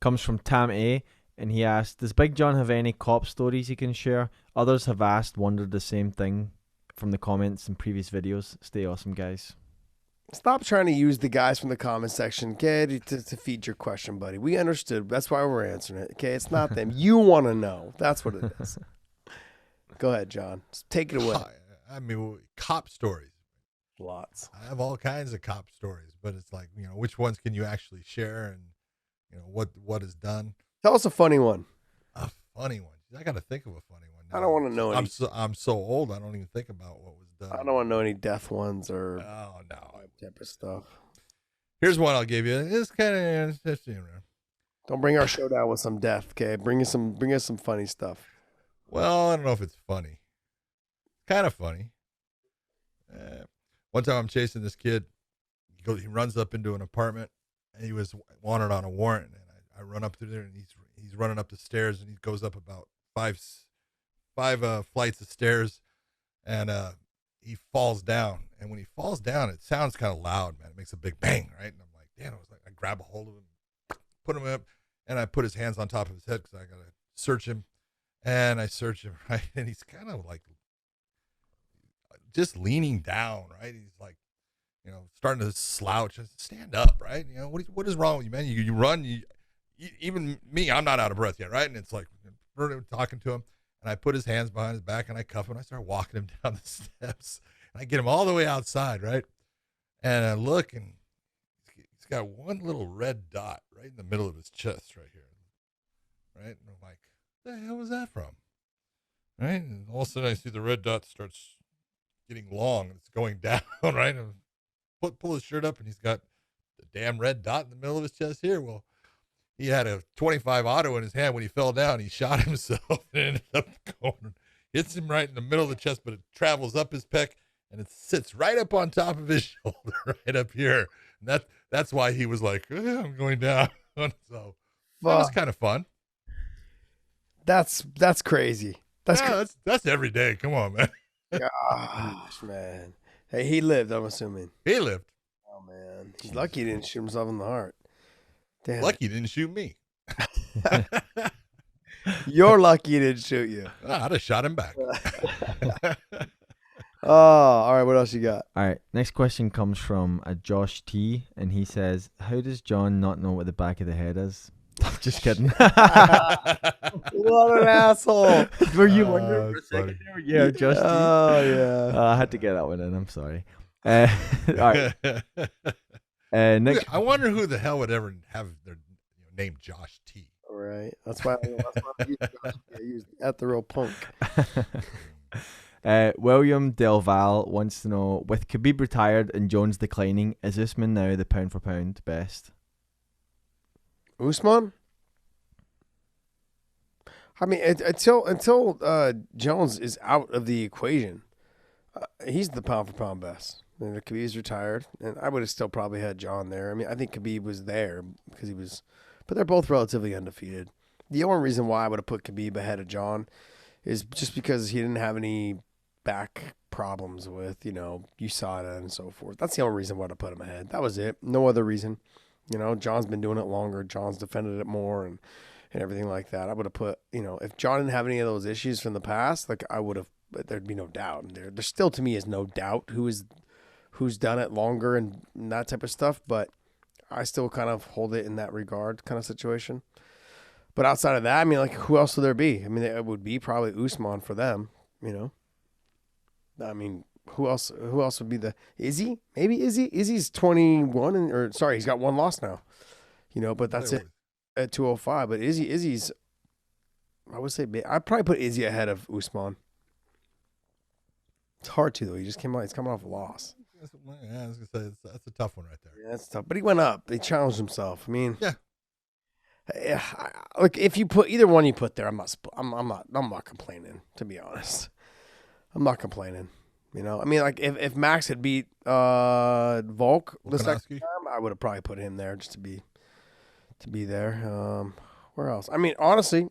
comes from Tam A, and he asked, does Big John have any cop stories he can share? Others have wondered the same thing from the comments in previous videos. Stay awesome, guys. Stop trying to use the guys from the comment section, okay, to feed your question, buddy. We understood. That's why we're answering it, okay? It's not them. You want to know. That's what it is. Go ahead, John. Take it away. I mean, cop stories. Lots. I have all kinds of cop stories, but it's like, which ones can you actually share, and what is done? Tell us a funny one. A funny one. I got to think of a funny one now. I don't want to know any. I'm so old. I don't even think about what was done. I don't want to know any death ones or type of stuff. Here's one I'll give you. It's kind of Don't bring our show down with some death, okay? Bring us some funny stuff. Well, I don't know if it's funny. Kind of funny. One time I'm chasing this kid. He runs up into an apartment, and he was wanted on a warrant. And I run up through there, and he's running up the stairs, and he goes up about five flights of stairs, and he falls down. And when he falls down, it sounds kind of loud, man. It makes a big bang, right? And I'm like, damn. I grab a hold of him, put him up, and I put his hands on top of his head because I gotta search him. And I search him, right, and he's kind of like just leaning down, right? He's like, starting to slouch. I said, stand up, right? What is wrong with you, man? You run. Even me, I'm not out of breath yet, right? And it's like, we're talking to him, and I put his hands behind his back, and I cuff him, and I start walking him down the steps, and I get him all the way outside, right? And I look, and he's got one little red dot right in the middle of his chest right here, right? And I'm like, the hell was that from? Right? And all of a sudden I see the red dot starts getting long, and it's going down, right? And pull his shirt up, and he's got the damn red dot in the middle of his chest here. Well, he had a 25 auto in his hand when he fell down. He shot himself and ended up going, hits him right in the middle of the chest, but it travels up his pec, and it sits right up on top of his shoulder, right up here. And that's why he was like, I'm going down. So that was kind of fun. That's crazy. That's every day. Come on, man. Gosh, man. Hey, he lived, I'm assuming. He lived. Oh, man. He's lucky he didn't shoot himself in the heart. Damn. Lucky he didn't shoot me. You're lucky he didn't shoot you. I'd have shot him back. Oh, all right. What else you got? All right. Next question comes from a Josh T, and he says, "How does John not know what the back of the head is?" I'm just kidding. What an asshole! Were you wondering for a second there? Yeah, Josh T. Oh yeah. I had to get that one in. I'm sorry. All right. Next. I wonder who the hell would ever have their name Josh T. Right. That's why I used at the real punk. William Del Val wants to know, with Khabib retired and Jones declining, is Usman now the pound for pound best? Usman? I mean, until Jones is out of the equation, he's the pound for pound best. And Khabib's retired, and I would have still probably had John there. I mean, I think Khabib was there because he was, but they're both relatively undefeated. The only reason why I would have put Khabib ahead of John is just because he didn't have any back problems with, USADA and so forth. That's the only reason why I'd have put him ahead. That was it. No other reason. John's been doing it longer. John's defended it more and everything like that. I would have put, if John didn't have any of those issues from the past, like I would have, there'd be no doubt. There still to me is no doubt who's done it longer and that type of stuff, but I still kind of hold it in that regard kind of situation. But outside of that, I mean, like, who else would there be? I mean, it would be probably Usman for them, I mean, who else would be Izzy? Maybe Izzy? Izzy's 21 he's got one loss now, but that's it at 205. But Izzy's, I would say, I'd probably put Izzy ahead of Usman. It's hard to, though. He's coming off a loss. Yeah, I was going to say, that's a tough one right there. Yeah, that's tough. But he went up. He challenged himself. I mean, yeah. Look, if you put either one you put there, I'm not complaining, to be honest. I'm not complaining. I mean, like if Max had beat Volk the second time, I would have probably put him there just to be there. Where else? I mean, honestly,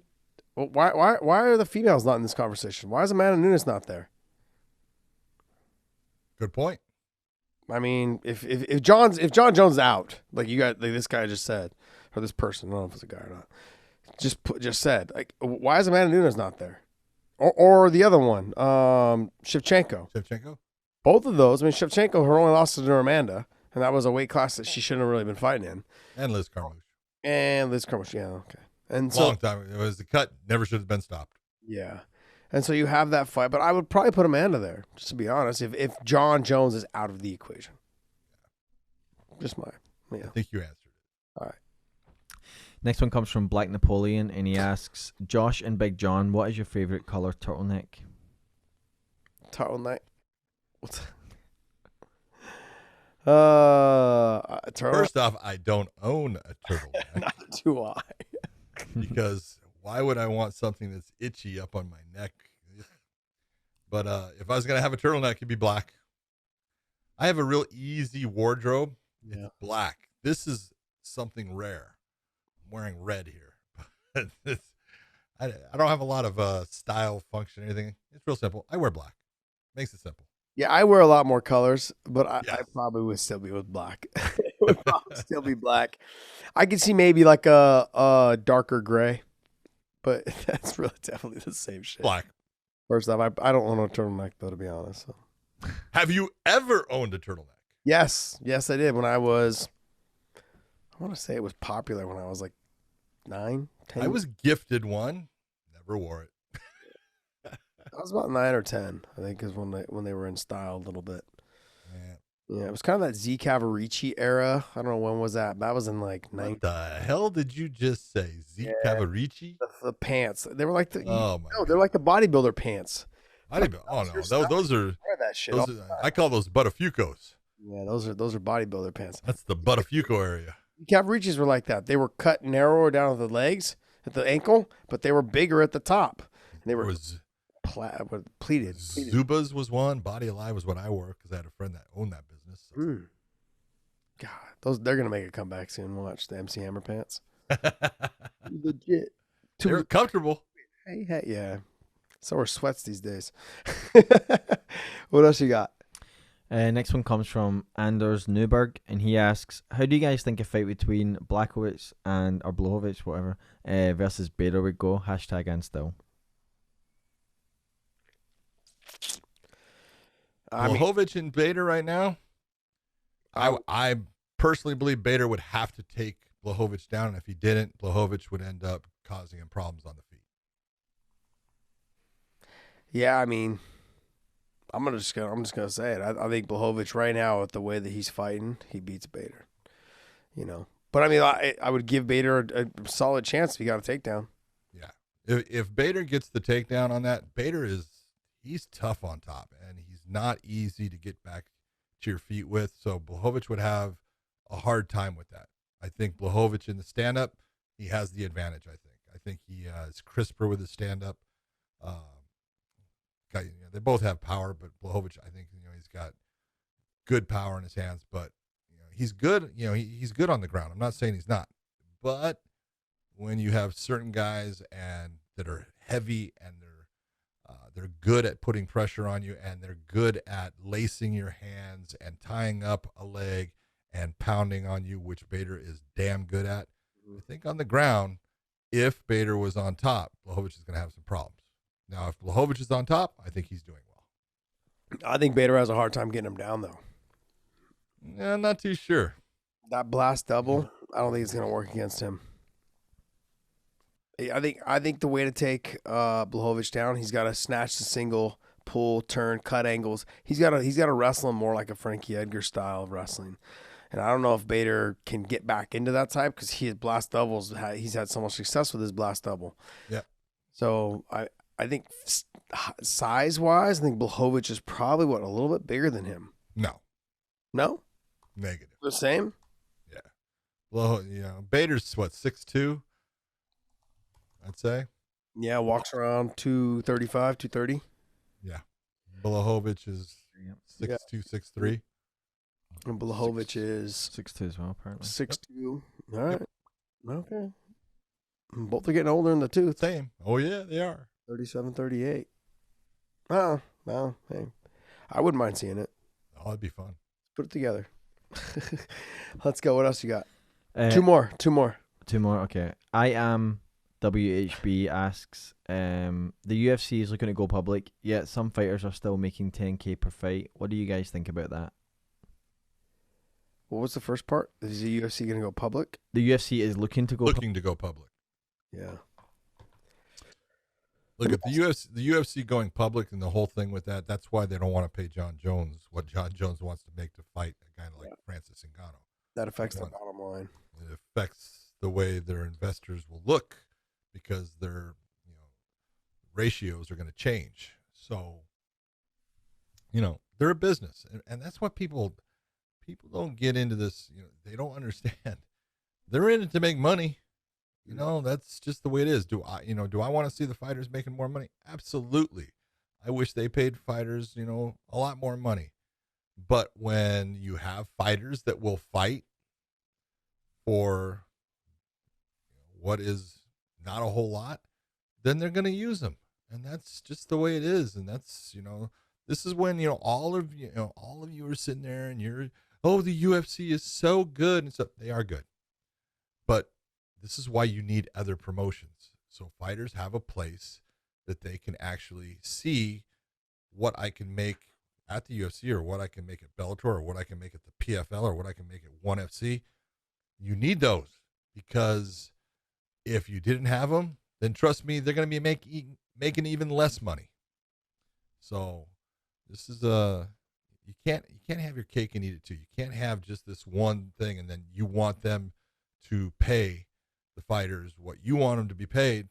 why are the females not in this conversation? Why is Amanda Nunes not there? Good point. I mean, if John Jones is out, like you got, like this guy just said, or this person, I don't know if it's a guy or not, just said, like, why is Amanda Nunes not there? Or the other one, Shevchenko. Both of those. I mean, Shevchenko, her only loss to Amanda, and that was a weight class that she shouldn't have really been fighting in. And Liz Carmouche, yeah, okay. And long time. It was the cut. Never should have been stopped. Yeah. And so you have that fight, but I would probably put Amanda there, just to be honest, if John Jones is out of the equation. Just I think you answered it. All right. Next one comes from Black Napoleon, and he asks, Josh and Big John, what is your favorite color turtleneck? Turtleneck? First off, I don't own a turtleneck. Not do I. Because why would I want something that's itchy up on my neck? But if I was going to have a turtleneck, it'd be black. I have a real easy wardrobe. It's black. This is something rare. I'm wearing red here. I don't have a lot of style, function, anything. It's real simple. I wear black. Makes it simple. Yeah, I wear a lot more colors, but I probably would still be with black. It would probably still be black. I could see maybe like a darker gray, but that's really definitely the same shit. Black. First off, I don't own a turtleneck though, to be honest. So. Have you ever owned a turtleneck? Yes, I did when I was. I want to say it was popular when I was like 9, 10. I was gifted one. Never wore it. I was about 9 or 10, I think, is when they were in style a little bit. Man. Yeah, it was kind of that Z Cavarici era. I don't know when was that. That was in like 9. What the hell did you just say? Z Cavarici? The pants. They were like Oh my! they're like the bodybuilder pants. I didn't. Oh no, those are. Wear that shit. Those are, I call those Buttafuoco's. Yeah, those are bodybuilder pants. That's the Buttafuoco area. Cavaricis were like that. They were cut narrower down at the legs, at the ankle, but they were bigger at the top. And they were pleated. Zubas was one. Body Alive was what I wore because I had a friend that owned that business. God, they're gonna make a comeback soon. Watch the MC Hammer pants. Legit. They're comfortable. Hey, yeah. So are sweats these days. What else you got? Next one comes from Anders Newberg, and he asks, how do you guys think a fight between Blachowicz or Blachowicz, whatever, versus Bader would go? Hashtag and still. Blachowicz and Bader right now. I personally believe Bader would have to take Blachowicz down, and if he didn't, Blachowicz would end up causing him problems on the feet. Yeah, I mean, I'm just gonna say it. I think Blachowicz right now, with the way that he's fighting, he beats Bader. But I mean, I would give Bader a solid chance if he got a takedown. Yeah, if Bader gets the takedown on that, he's tough on top, and he's not easy to get back to your feet with. So Blachowicz would have a hard time with that. I think Blachowicz in the stand-up, he has the advantage. I think he is crisper with his stand-up. They both have power, but Blachowicz, I think, he's got good power in his hands. But he's good. He's good on the ground. I'm not saying he's not, but when you have certain guys that are heavy and they're good at putting pressure on you, and they're good at lacing your hands and tying up a leg and pounding on you, which Bader is damn good at. I think on the ground, if Bader was on top, Blachowicz is going to have some problems. Now, if Blachowicz is on top, I think he's doing well. I think Bader has a hard time getting him down, though. Yeah, I'm not too sure. That blast double, I don't think it's going to work against him. I think the way to take Blachowicz down, he's got to snatch the single, pull, turn, cut angles. He's got to wrestle him more like a Frankie Edgar style of wrestling. And I don't know if Bader can get back into that type because his blast doubles, he's had so much success with his blast double. Yeah. So I think size-wise, I think Blachowicz is probably, a little bit bigger than him. No? Negative. The same? Yeah. Well, Bader's 6'2", I'd say. Yeah, walks around 235, 230. Yeah. Blachowicz is 6'2", 6'3". And Blachowicz is 6'2" as well, apparently. 6'2". All right. Okay. Both are getting older in the tooth. Same. Oh, yeah, they are. 37, 38. Oh, well, hey. I wouldn't mind seeing it. Oh, it'd be fun. Put it together. Let's go. What else you got? Two more. Okay. I am WHB asks, the UFC is looking to go public, yet some fighters are still making $10K per fight. What do you guys think about that? What was the first part? Is the UFC going to go public? The UFC is looking to go public. Yeah. Look at the UFC going public and the whole thing with that. That's why they don't want to pay John Jones what John Jones wants to make to fight a guy like Francis Ngannou. That affects the bottom line. It affects the way their investors will look because their ratios are going to change. So they're a business, and that's what people don't get into this. They don't understand. They're in it to make money. That's just the way it is. Do I want to see the fighters making more money? Absolutely. I wish they paid fighters, a lot more money. But when you have fighters that will fight for what is not a whole lot, then they're going to use them. And that's just the way it is. And that's, this is when, all of you are sitting there and you're, oh, the UFC is so good. And so they are good. But this is why you need other promotions. So fighters have a place that they can actually see what I can make at the UFC or what I can make at Bellator or what I can make at the PFL or what I can make at ONE FC, you need those, because if you didn't have them, then trust me, they're going to be making even less money. So this is you can't have your cake and eat it too. You can't have just this one thing and then you want them to pay the fighters what you want them to be paid.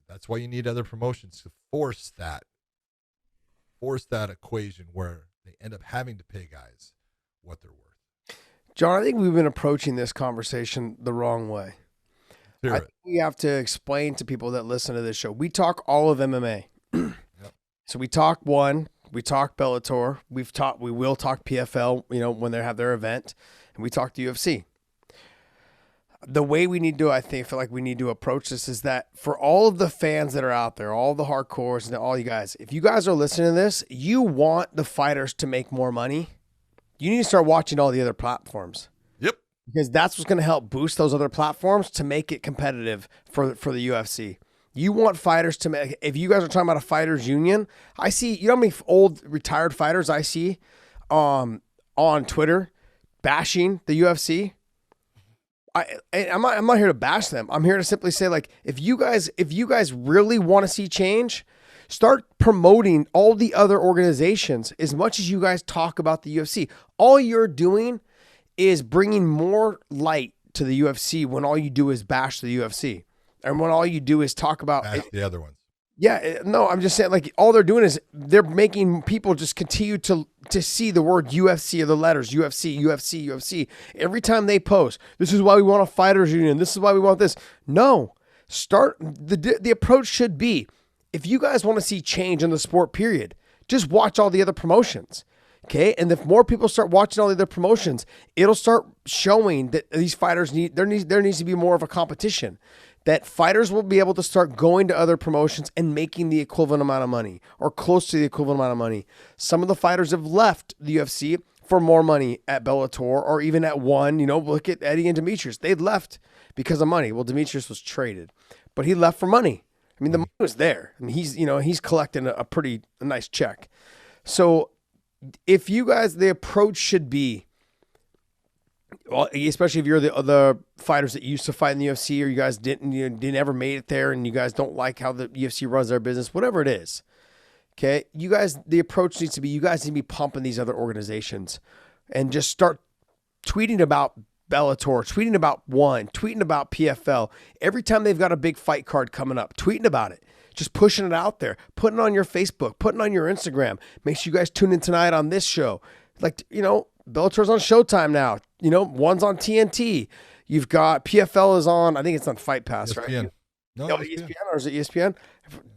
That's why you need other promotions to force that equation where they end up having to pay guys what they're worth. John, I think we've been approaching this conversation the wrong way. I think we have to explain to people that listen to this show. We talk all of MMA. Yep. So we talk ONE, we talk Bellator, we will talk PFL, when they have their event, and we talk the UFC. The way we need to, I feel like we need to approach this is that for all of the fans that are out there, all the hardcores and all you guys, if you guys are listening to this, you want the fighters to make more money, you need to start watching all the other platforms. Yep. Because that's what's going to help boost those other platforms to make it competitive for the UFC. You want fighters to make, if you guys are talking about a fighters union, I see, how many old retired fighters I see on Twitter bashing the UFC. I'm not here to bash them. I'm here to simply say, like, if you guys really want to see change, start promoting all the other organizations as much as you guys talk about the UFC. All you're doing is bringing more light to the UFC when all you do is bash the UFC. And when all you do is talk about the other ones. Yeah, no, I'm just saying, like, all they're doing is they're making people just continue to see the word UFC or the letters UFC, UFC, UFC. Every time they post, this is why we want a fighters union. This is why we want this. No, the approach should be, if you guys want to see change in the sport, period, just watch all the other promotions. Okay, and if more people start watching all the other promotions, it'll start showing that these fighters there needs to be more of a competition. That fighters will be able to start going to other promotions and making the equivalent amount of money or close to the equivalent amount of money. Some of the fighters have left the UFC for more money at Bellator or even at ONE. Look at Eddie and Demetrius. They left because of money. Well, Demetrius was traded, but he left for money. I mean, the money was there. I mean, he's collecting a nice check. So if you guys, the approach should be, well, especially if you're the other fighters that used to fight in the UFC, or you guys didn't ever made it there, and you guys don't like how the UFC runs their business, whatever it is. Okay, you guys, the approach needs to be, you guys need to be pumping these other organizations, and just start tweeting about Bellator, tweeting about ONE, tweeting about PFL. Every time they've got a big fight card coming up, tweeting about it. Just pushing it out there, putting it on your Facebook, putting it on your Instagram. Make sure you guys tune in tonight on this show. Like, Bellator's on Showtime now. ONE's on TNT. You've got PFL is on, I think it's on Fight Pass, ESPN. right? No, ESPN, or is it ESPN?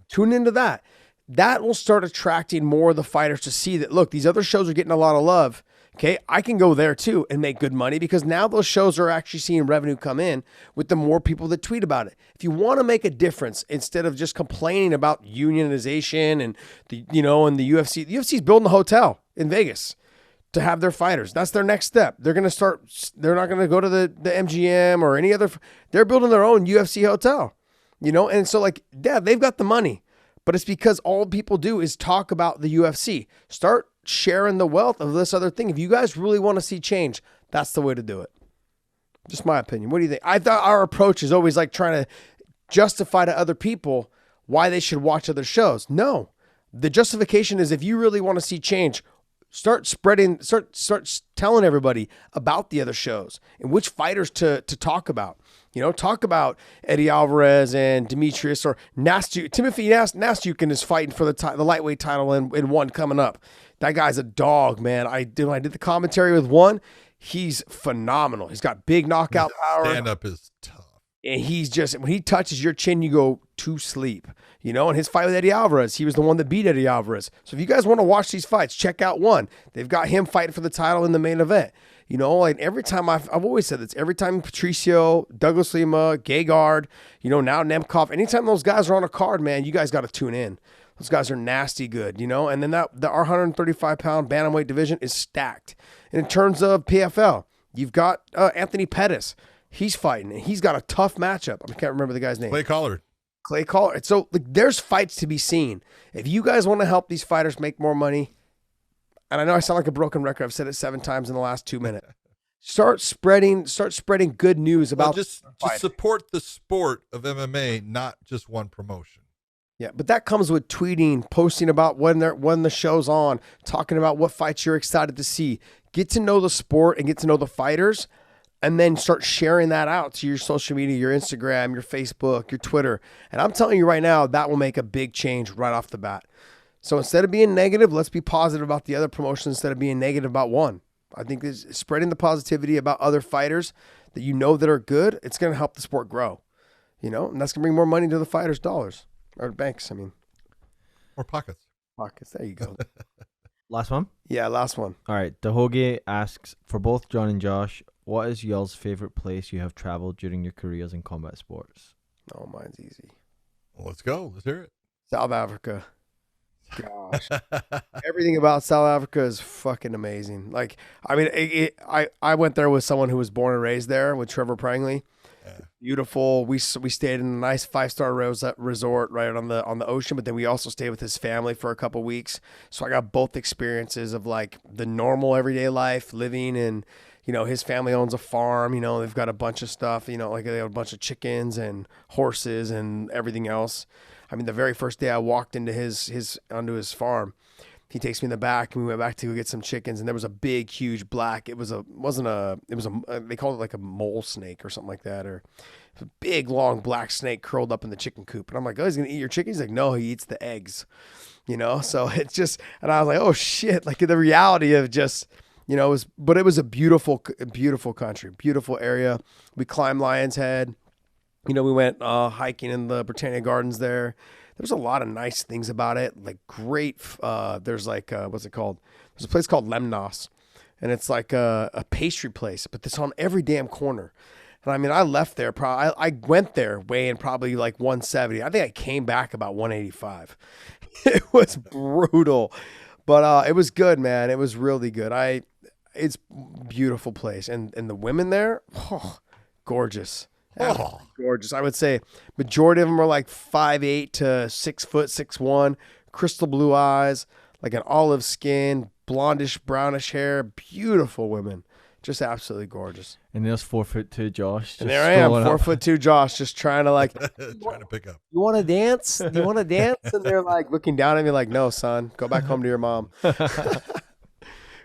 Tune into that. That will start attracting more of the fighters to see that, look, these other shows are getting a lot of love. Okay, I can go there too and make good money, because now those shows are actually seeing revenue come in with the more people that tweet about it. If you want to make a difference, instead of just complaining about unionization and the UFC is building a hotel in Vegas to have their fighters. That's their next step. They're not going to go to the MGM or any other. They're building their own UFC hotel, and so, like, yeah, they've got the money, but it's because all people do is talk about the UFC. Start sharing the wealth of this other thing. If you guys really want to see change, that's the way to do it. Just my opinion. What do you think? I thought our approach is always like trying to justify to other people why they should watch other shows. No, the justification is, if you really want to see change, start telling everybody about the other shows and which fighters to talk about. Talk about Eddie Alvarez and Demetrius, or Timothy Nastyukin is fighting for the lightweight title in ONE coming up. That guy's a dog, man. I did the commentary with ONE. He's phenomenal. He's got big knockout power. Stand-up is tough. And he's just, when he touches your chin, you go to sleep. And his fight with Eddie Alvarez, he was the one that beat Eddie Alvarez. So if you guys want to watch these fights, check out ONE. They've got him fighting for the title in the main event. Like every time I've always said this, every time Patricio, Douglas Lima, Gegard, now Nemkov, anytime those guys are on a card, man, you guys got to tune in. Those guys are nasty good, and then our 135-pound bantamweight division is stacked. And in terms of PFL, you've got Anthony Pettis. He's fighting, and he's got a tough matchup. I can't remember the guy's name. Clay Collard. So there's fights to be seen. If you guys want to help these fighters make more money, and I know I sound like a broken record. I've said it 7 times in the last 2 minutes. Start spreading good news about just support the sport of MMA, not just one promotion. Yeah, but that comes with tweeting, posting about when the show's on, talking about what fights you're excited to see. Get to know the sport and get to know the fighters, and then start sharing that out to your social media, your Instagram, your Facebook, your Twitter. And I'm telling you right now, that will make a big change right off the bat. So instead of being negative, let's be positive about the other promotions instead of being negative about one. I think this spreading the positivity about other fighters that you know that are good, it's going to help the sport grow, and that's going to bring more money to the fighters' dollars or banks. I mean, or pockets. There you go. Last one? Yeah, last one. All right. Dahoge asks, for both John and Josh, what is y'all's favorite place you have traveled during your careers in combat sports? Oh, mine's easy. Well, let's go. Let's hear it. South Africa. Gosh, everything about South Africa is fucking amazing. Like, I mean, I went there with someone who was born and raised there, with Trevor Prangley. Yeah. Beautiful. We stayed in a nice 5-star resort right on the ocean, but then we also stayed with his family for a couple weeks. So I got both experiences of like the normal everyday life living, and his family owns a farm. They've got a bunch of stuff. Like they have a bunch of chickens and horses and everything else. I mean, the very first day I walked into onto his farm, he takes me in the back, and we went back to go get some chickens, and there was a big, huge black. They called it like a mole snake or something like that, or a big, long black snake curled up in the chicken coop. And I'm like, oh, he's gonna eat your chicken? He's like, no, he eats the eggs. So it's just, and I was like, oh shit, like the reality of just, it was a beautiful country, beautiful area. We climbed Lion's Head. We went hiking in the Britannia Gardens there. There's a lot of nice things about it. Like great, there's like, what's it called? There's a place called Lemnos, and it's like a pastry place, but it's on every damn corner. And I mean, I left there, I went there weighing probably like 170. I think I came back about 185. It was brutal, but it was good, man. It was really good. It's beautiful place. And the women there, gorgeous. Gorgeous. I would say majority of them are like 5'8" to 6 foot, 6'1", crystal blue eyes, like an olive skin, blondish, brownish hair, beautiful women. Just absolutely gorgeous. And there's 4'2" Josh. And there I am, 4'2" Josh, just trying to like trying to pick up. You want to dance? Do you want to dance? And they're like looking down at me like, no, son, go back home to your mom.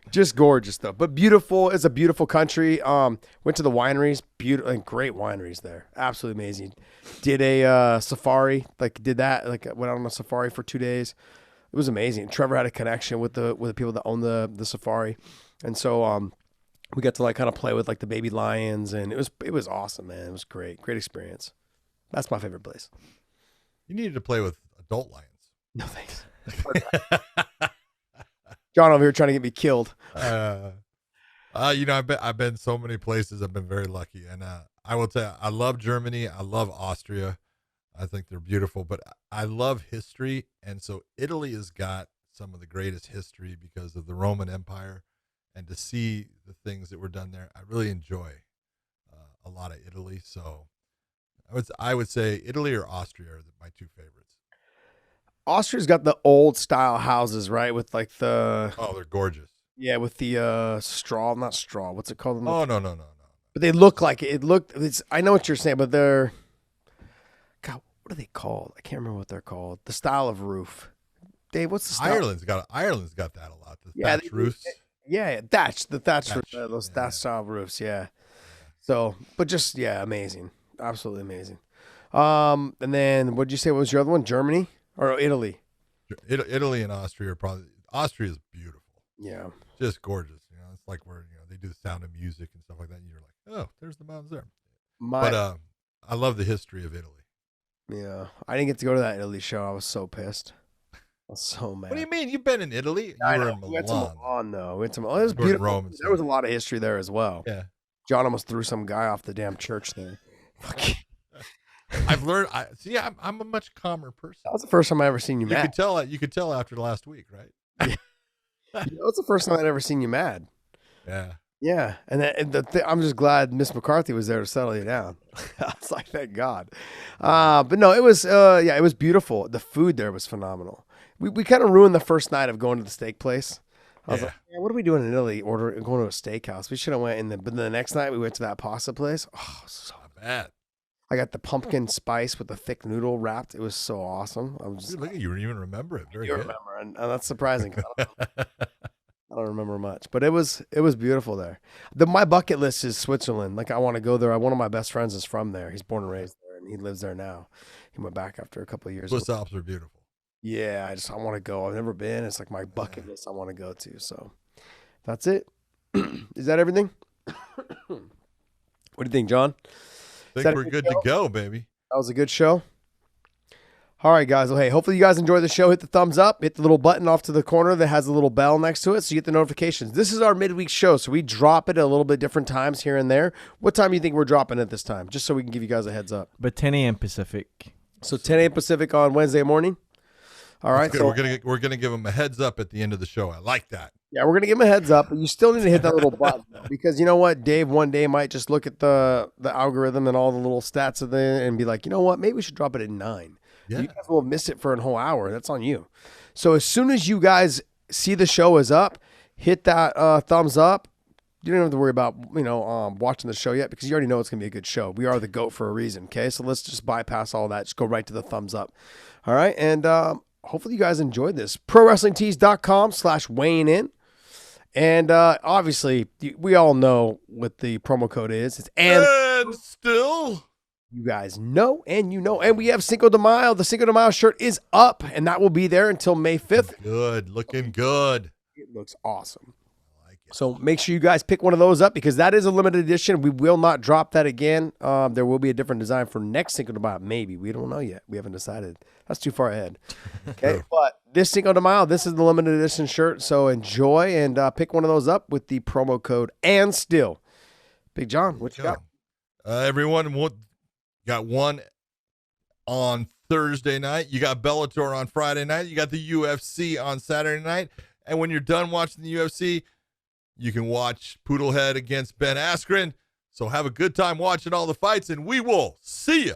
Just gorgeous though, but beautiful. It's a beautiful country. Went to the wineries, beautiful and great wineries there. Absolutely amazing. Did a safari, went on a safari for 2 days. It was amazing. Trevor had a connection with the people that own the safari, and so we got to like kind of play with like the baby lions, and it was awesome, man. It was great experience. That's my favorite place. You needed to play with adult lions. No thanks. John over here trying to get me killed. I've been so many places. I've been very lucky, and I will tell you, I love Germany. I love Austria. I think they're beautiful, but I love history, and so Italy has got some of the greatest history because of the Roman Empire, and to see the things that were done there, I really enjoy a lot of Italy. So I would say Italy or Austria are my two favorites. Austria's got the old style houses, right? With like they're gorgeous. Yeah, with the straw, not straw. What's it called? Oh, no. But they look like it. I know what you're saying, but they're, God, what are they called? I can't remember what they're called. The style of roof. Dave, what's the style? Ireland's got that a lot. The thatch roofs. Yeah, thatch style roofs. Yeah. So, but just amazing, absolutely amazing. And then what did you say? What was your other one? Germany or Italy? Italy and Austria are probably. Austria is beautiful. Yeah, just gorgeous. It's like where they do the Sound of Music and stuff like that. And you're like, oh, there's the mountains there. But I love the history of Italy. Yeah, I didn't get to go to that Italy show. I was so pissed. I was so mad. What do you mean? You've been in Italy? I know. We went to Milan, though. It was beautiful. Rome there was a lot of history there as well. Yeah. John almost threw some guy off the damn church there. I've learned. I'm a much calmer person. That was the first time I ever seen you mad. You could tell after the last week, right? That's the first time I'd ever seen you mad. Yeah. Yeah, and I'm just glad Miss McCarthy was there to settle you down. I was like, thank God. But no, it was it was beautiful. The food there was phenomenal. We kind of ruined the first night of going to the steak place. I was like, man, what are we doing in Italy? Going to a steakhouse. We should have went but the next night we went to that pasta place. Oh, so Not bad. I got the pumpkin spice with the thick noodle wrapped. It was so awesome. I was just, Dude, look at you. You even remember it. Very you good. remember, and that's surprising. 'Cause I don't remember much, but it was beautiful there. My bucket list is Switzerland. Like I want to go there. One of my best friends is from there. He's born and raised there, and he lives there now. He went back after a couple of years. Swiss Alps are beautiful. Yeah, I want to go. I've never been. It's like my bucket list I want to go to. So that's it. Is that everything? What do you think, John? I think we're good to go, baby. That was a good show. All right, guys. Well, hey, hopefully you guys enjoyed the show. Hit the thumbs up. Hit the little button off to the corner that has a little bell next to it so you get the notifications. This is our midweek show, so we drop it at a little bit different times here and there. What time do you think we're dropping it this time? Just so we can give you guys a heads up. But 10 a.m. Pacific. So 10 a.m. Pacific on Wednesday morning. All right. So we're gonna give them a heads up at the end of the show. I like that. Yeah, we're gonna give them a heads up, but you still need to hit that little button because you know what, Dave one day might just look at the algorithm and all the little stats of it and be like, you know what, maybe we should drop it at 9. Yeah. You guys will miss it for a whole hour. That's on you. So as soon as you guys see the show is up, hit that thumbs up. You don't have to worry about watching the show yet because you already know it's gonna be a good show. We are the GOAT for a reason. Okay, so let's just bypass all that. Just go right to the thumbs up. All right, and hopefully you guys enjoyed this. ProWrestlingTees.com/weighing in. And obviously, we all know what the promo code is. It's and still. You guys know, and you know. And we have Cinco de Mayo. The Cinco de Mayo shirt is up, and that will be there until May 5th. Good. Looking good. It looks awesome. I like it. So make sure you guys pick one of those up because that is a limited edition. We will not drop that again. There will be a different design for next Cinco de Mayo. Maybe. We don't know yet. We haven't decided. That's too far ahead. Okay, but this Cinco de Mayo, this is the limited edition shirt. So enjoy and pick one of those up with the promo code and still. Big John, what you got? Everyone got one on Thursday night. You got Bellator on Friday night. You got the UFC on Saturday night. And when you're done watching the UFC, you can watch Poodlehead against Ben Askren. So have a good time watching all the fights, and we will see you